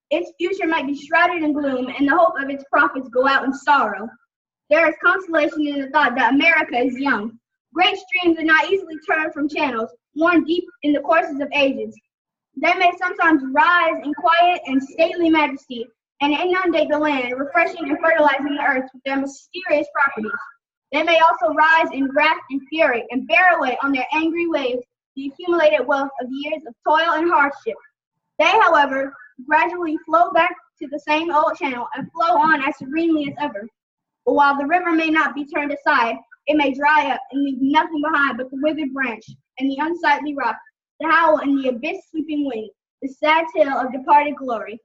Its future might be shrouded in gloom, and the hope of its prophets go out in sorrow. There is consolation in the thought that America is young. Great streams are not easily turned from channels worn deep in the courses of ages. They may sometimes rise in quiet and stately majesty and inundate the land, refreshing and fertilizing the earth with their mysterious properties. They may also rise in wrath and fury and bear away on their angry waves the accumulated wealth of years of toil and hardship. They, however, gradually flow back to the same old channel and flow on as serenely as ever. But while the river may not be turned aside, it may dry up and leave nothing behind but the withered branch and the unsightly rock, the howl and the abyss sweeping wind, the sad tale of departed glory.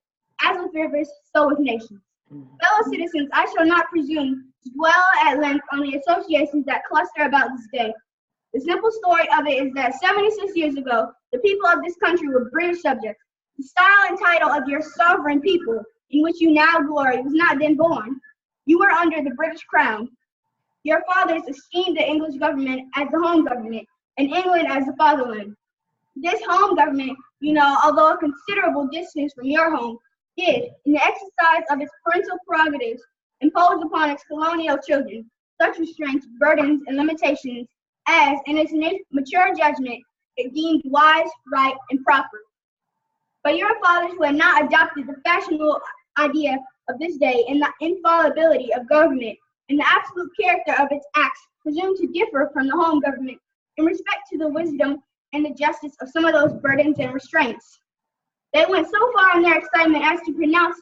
As with rivers, so with nations. Fellow citizens, I shall not presume to dwell at length on the associations that cluster about this day. The simple story of it is that 76 years ago, the people of this country were British subjects. The style and title of your sovereign people, in which you now glory, was not then born. You were under the British crown. Your fathers esteemed the English government as the home government, and England as the fatherland. This home government, although a considerable distance from your home, did, in the exercise of its parental prerogatives, impose upon its colonial children such restraints, burdens, and limitations as, in its mature judgment, it deemed wise, right, and proper. But your fathers who had not adopted the fashionable idea of this day and the infallibility of government and the absolute character of its acts presumed to differ from the home government in respect to the wisdom and the justice of some of those burdens and restraints. They went so far in their excitement as to pronounce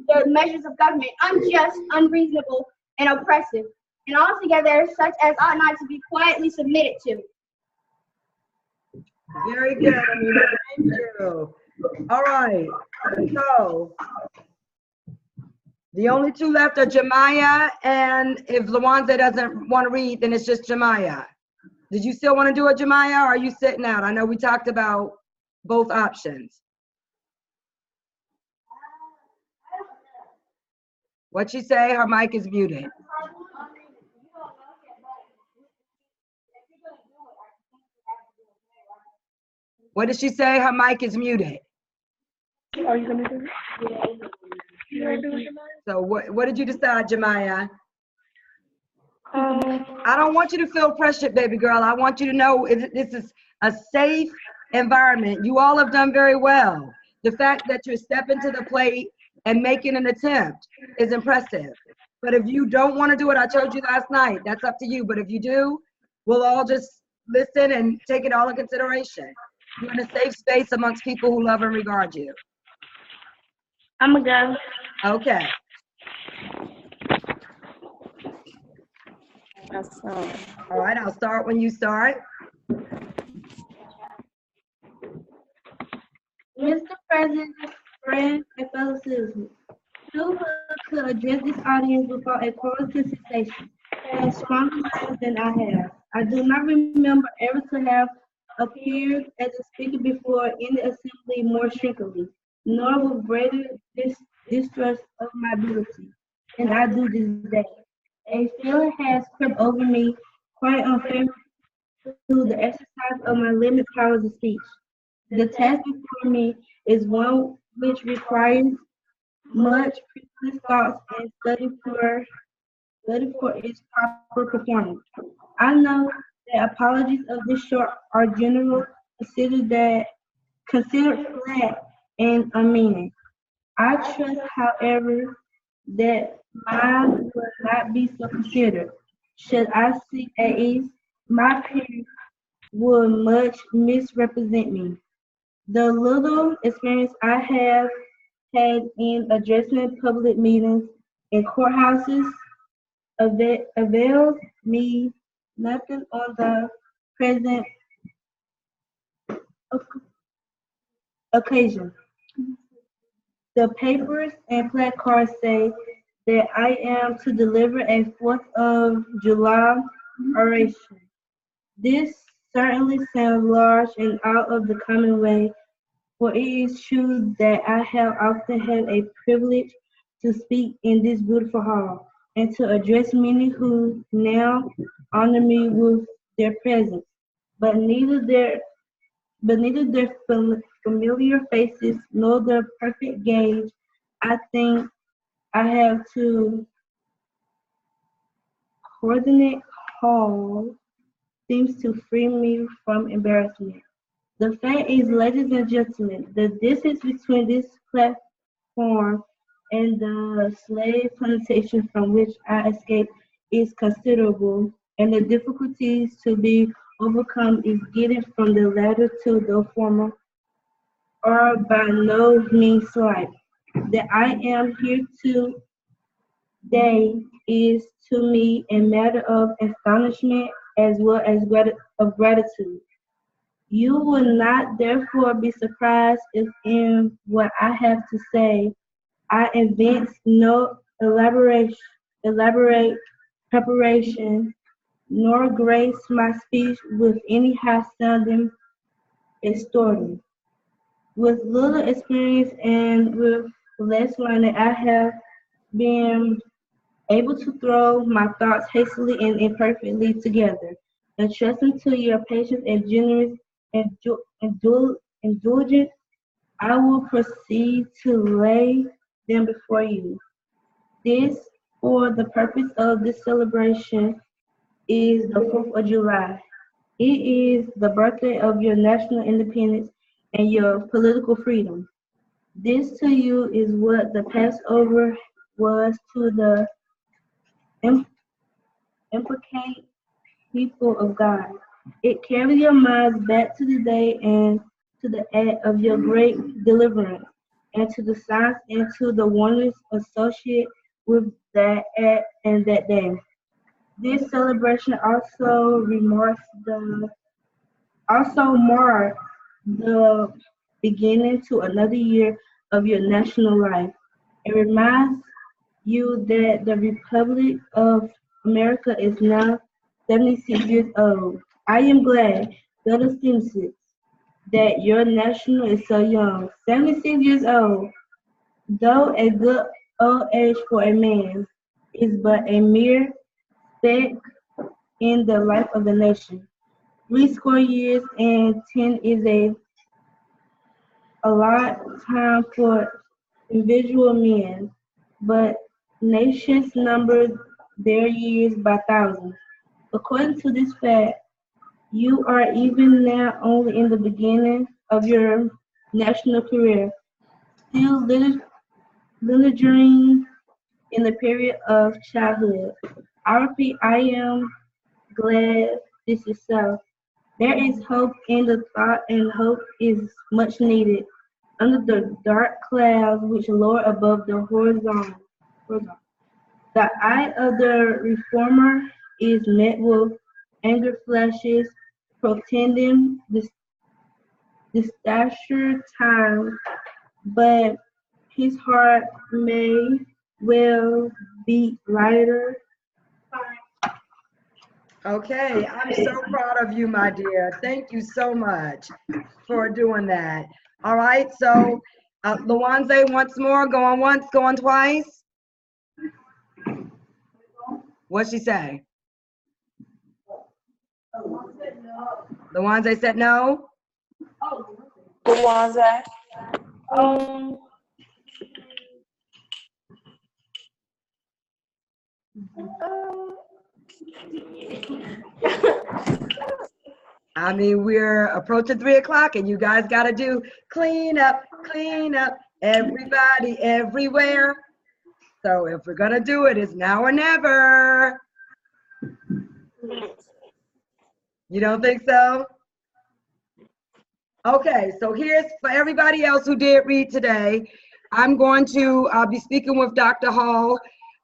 the measures of government unjust, unreasonable, and oppressive, and altogether such as ought not to be quietly submitted to. Very good, Amina. Thank you. All right. So The only two left are Jemiah, and if Lawanza doesn't want to read, then it's just Jemiah. Did you still want to do it, Jemiah, or are you sitting out? I know we talked about both options. What'd she say? Her mic is muted. What did she say? Her mic is muted. Are you gonna do it? You gonna do it, So what did you decide, Jemiah? Jemiah? I don't want you to feel pressured, baby girl. I want you to know this is a safe environment. You all have done very well. The fact that you're stepping to the plate and making an attempt is impressive. But if you don't want to do it, I told you last night, that's up to you. But if you do, we'll all just listen and take it all in consideration. You're in a safe space amongst people who love and regard you. I'm gonna go. Okay. That's All right, I'll start when you start. Mr. President, friends, and fellow citizens, who could address this audience without a quality sensation and stronger words than I have? I do not remember ever to have appeared as a speaker before in the assembly more shrinkingly, nor with greater distrust of my ability than I do this day. A feeling has crept over me quite unfavorable to the exercise of my limited powers of speech. The task before me is one which requires much previous thoughts and study for its proper performance. I know that apologies of this sort are generally considered flat and unmeaning. I trust, however, that mine will not be so considered. Should I seek at ease, my peers would much misrepresent me. The little experience I have had in addressing public meetings in courthouses avails me nothing on the present oc- occasion. The papers and placards say that I am to deliver a 4th of July oration. This certainly sounds large and out of the common way, for it is true that I have often had a privilege to speak in this beautiful hall, and to address many who now honor me with their presence. But neither their familiar faces nor their perfect gauge, I think I have to coordinate hall, seems to free me from embarrassment. The fact is, ladies and gentlemen, the distance between this platform and the slave plantation from which I escaped is considerable, and the difficulties to be overcome in getting from the latter to the former are by no means slight. That I am here today is to me a matter of astonishment as well as of gratitude. You will not therefore be surprised if in what I have to say I advance no elaborate preparation, nor grace my speech with any high-sounding extortion. With little experience and with less learning, I have been able to throw my thoughts hastily and imperfectly together, and trusting to your patience and generous indulgence, I will proceed to lay them before you. This, for the purpose of this celebration, is the 4th of July. It is the birthday of your national independence and your political freedom. This to you is what the Passover was to the implicate people of God. It carries your minds back to the day and to the act of your great deliverance, and to the signs and to the wonders associated with that act and that day. This celebration also marks the beginning to another year of your national life. It reminds you that the Republic of America is now 76 years old. I am glad, fellow citizens, that your national is so young. 76 years old, though a good old age for a man, is but a mere speck in the life of a nation. 70 and 10 is a lot time for individual men, but nations number their years by thousands. According to this fact, you are even now only in the beginning of your national career, still lingering in the period of childhood. I repeat, I am glad this is so. There is hope in the thought, and hope is much needed under the dark clouds which lower above the horizon. The eye of the reformer is met with anger flashes, pretending the stature time, but his heart may well beat lighter. Okay, I'm so proud of you, my dear. Thank you so much for doing that. All right, so Luanze once more, going once, going twice. What'd she say? Luanze said no? Luanze. I mean, we're approaching 3 o'clock and you guys got to do clean up, everybody, everywhere. So if we're going to do it, it's now or never. You don't think so? Okay, so here's for everybody else who did read today. I'm going to be speaking with Dr. Hall.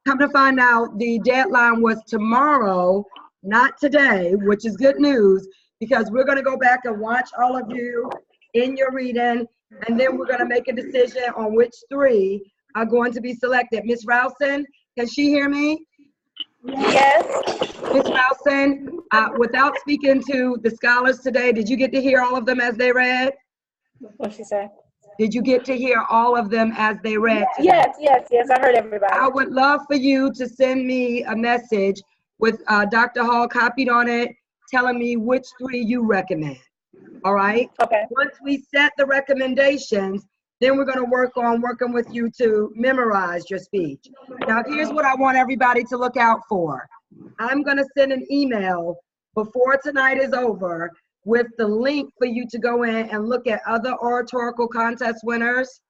Come to find out, the deadline was tomorrow, not today, which is good news, because we're going to go back and watch all of you in your reading, and then we're going to make a decision on which 3 are going to be selected. Ms. Rowson, can she hear me? Yes. Ms. Rowson, without speaking to the scholars today, did you get to hear all of them as they read? What she said? Did you get to hear all of them as they read today? Yes, I heard everybody. I would love for you to send me a message with Dr. Hall copied on it, telling me which 3 you recommend. All right? Okay. Once we set the recommendations, then we're going to work on working with you to memorize your speech. Now, here's what I want everybody to look out for. I'm going to send an email before tonight is over with the link for you to go in and look at other oratorical contest winners,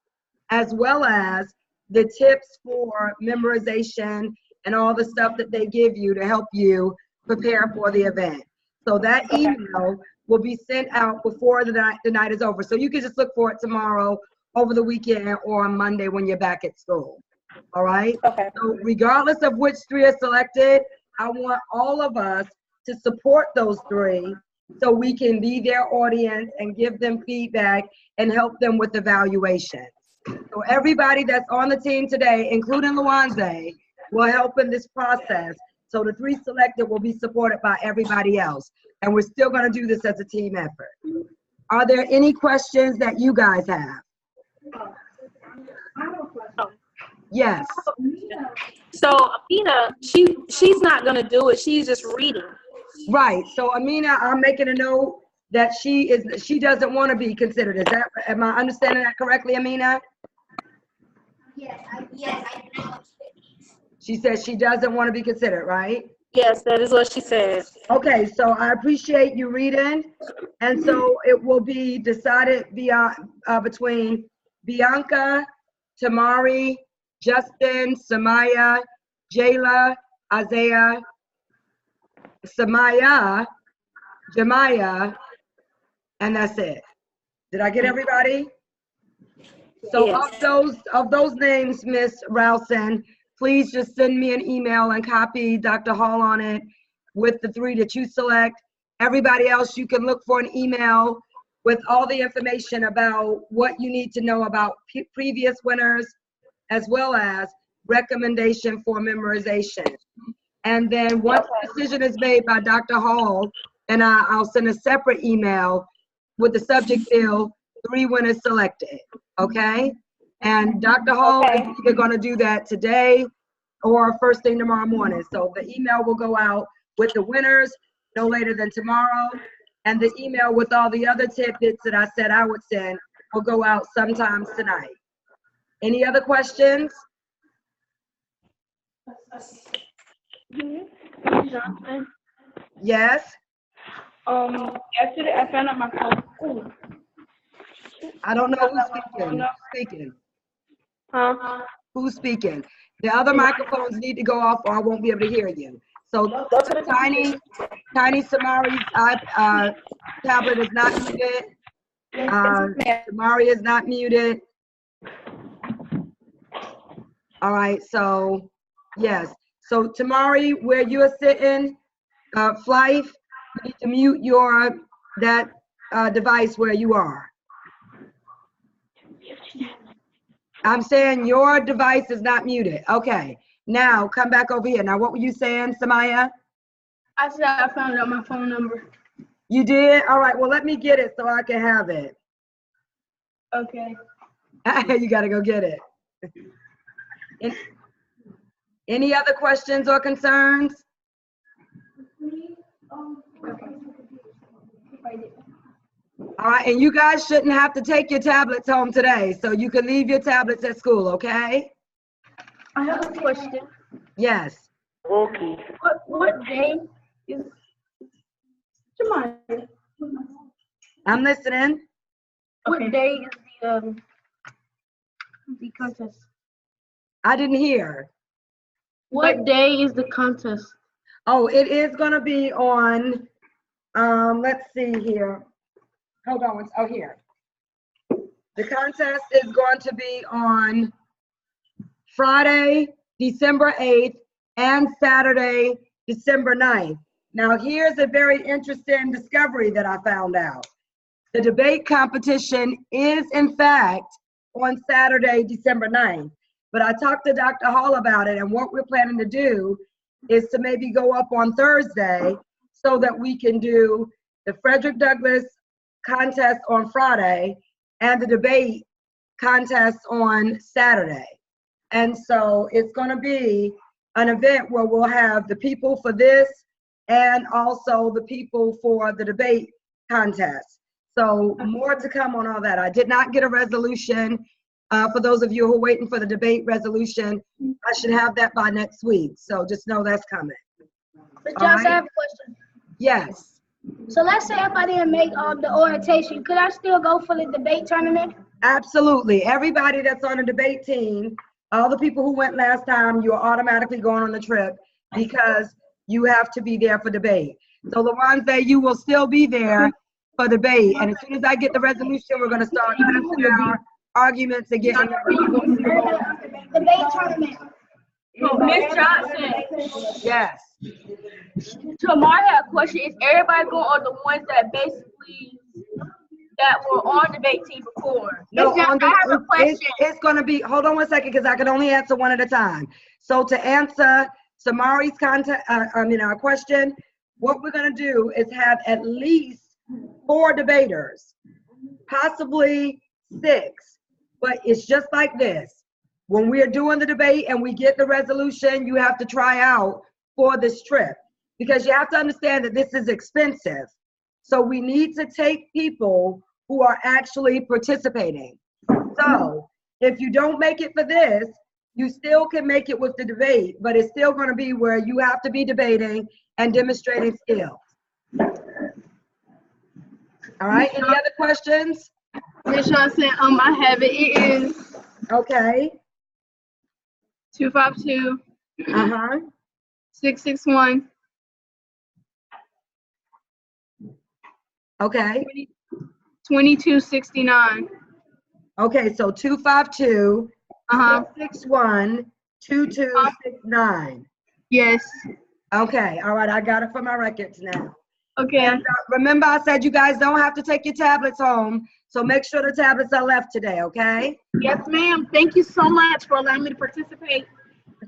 as well as the tips for memorization and all the stuff that they give you to help you prepare for the event. So that email will be sent out before the night is over. So you can just look for it tomorrow, over the weekend, or on Monday when you're back at school. All right? Okay. So regardless of which 3 are selected, I want all of us to support those 3 so we can be their audience and give them feedback and help them with evaluations. So everybody that's on the team today, including Luanze, will help in this process. So the 3 selected will be supported by everybody else. And we're still going to do this as a team effort. Are there any questions that you guys have? Yes. So Amina, she's not gonna do it. She's just reading. Right. So Amina, I'm making a note that she doesn't want to be considered. Am I understanding that correctly, Amina? Yes, I know. She says she doesn't want to be considered, right? Yes, that is what she said. Okay, so I appreciate you reading. And so it will be decided between Bianca, Tamari, Justin, Samaya, Jayla, Isaiah, Samaya, Jemiah, and that's it. Did I get everybody? So Yes. of those names, Miss Rowson, please just send me an email and copy Dr. Hall on it with the 3 that you select. Everybody else, you can look for an email with all the information about what you need to know about previous winners, as well as recommendation for memorization. And then once the decision is made by Dr. Hall, and I'll send a separate email with the subject field, 3 winners selected, okay? And Dr. Hall is either gonna do that today or first thing tomorrow morning. So the email will go out with the winners no later than tomorrow. And the email with all the other tidbits that I said I would send will go out sometimes tonight. Any other questions? Johnson. Yes? Yesterday I found out my phone. I don't know who's speaking. Who's speaking? Huh? Who's speaking? The other microphones need to go off or I won't be able to hear you. So Tiny Samari's tablet is not muted. Samari is not muted. All right, so yes. So Tamari, where you are sitting, Flife, you need to mute that device where you are. I'm saying your device is not muted. Okay, now come back over here. Now, what were you saying, Samaya? I said I found out my phone number. You did? All right, well, let me get it so I can have it. Okay. You got to go get it. Any other questions or concerns? All right, and you guys shouldn't have to take your tablets home today, so you can leave your tablets at school, okay? I have a question. Yes. Okay. What day is Jamaica? I'm listening. What day is the contest? I didn't hear. What day is the contest? Oh, it is going to be on, let's see here. Hold on. Oh, here. The contest is going to be on Friday, December 8th, and Saturday, December 9th. Now, here's a very interesting discovery that I found out. The debate competition is, in fact, on Saturday, December 9th. But I talked to Dr. Hall about it, and what we're planning to do is to maybe go up on Thursday so that we can do the Frederick Douglass contest on Friday and the debate contest on Saturday. And so it's going to be an event where we'll have the people for this and also the people for the debate contest. So more to come on all that. I did not get a resolution. For those of you who are waiting for the debate resolution, I should have that by next week. So just know that's coming. But All Johnson, right? I have a question. Yes. So let's say if I didn't make the orientation, could I still go for the debate tournament? Absolutely. Everybody that's on the debate team, all the people who went last time, you're automatically going on the trip because you have to be there for debate. So LaRonze, you will still be there for debate. And as soon as I get the resolution, we're going to start passing our arguments and getting Debate tournament. Miss Johnson, Yes. tomorrow I have a question. Is everybody going on the ones that basically that were on the debate team before? No, Miss Johnson, I have a question. it's going to be, hold on one second, because I can only answer one at a time. So to answer Samari's question, what we're going to do is have at least 4 debaters, possibly 6, but it's just like this. When we're doing the debate and we get the resolution, you have to try out for this trip because you have to understand that this is expensive. So we need to take people who are actually participating. So if you don't make it for this, you still can make it with the debate, but it's still going to be where you have to be debating and demonstrating skills. All right, any other questions? Miss Johnson, I have it. It is Okay. 252 Uh-huh. 661 Okay. 2269. Okay, so 252 Uh-huh. 661 2269. Yes. Okay, all right, I got it for my records now. Okay. And remember I said you guys don't have to take your tablets home, so make sure the tablets are left today, okay? Yes, ma'am. Thank you so much for allowing me to participate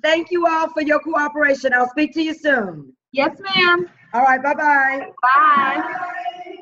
Thank you all for your cooperation. I'll speak to you soon. Yes, ma'am. All right, bye-bye. Bye.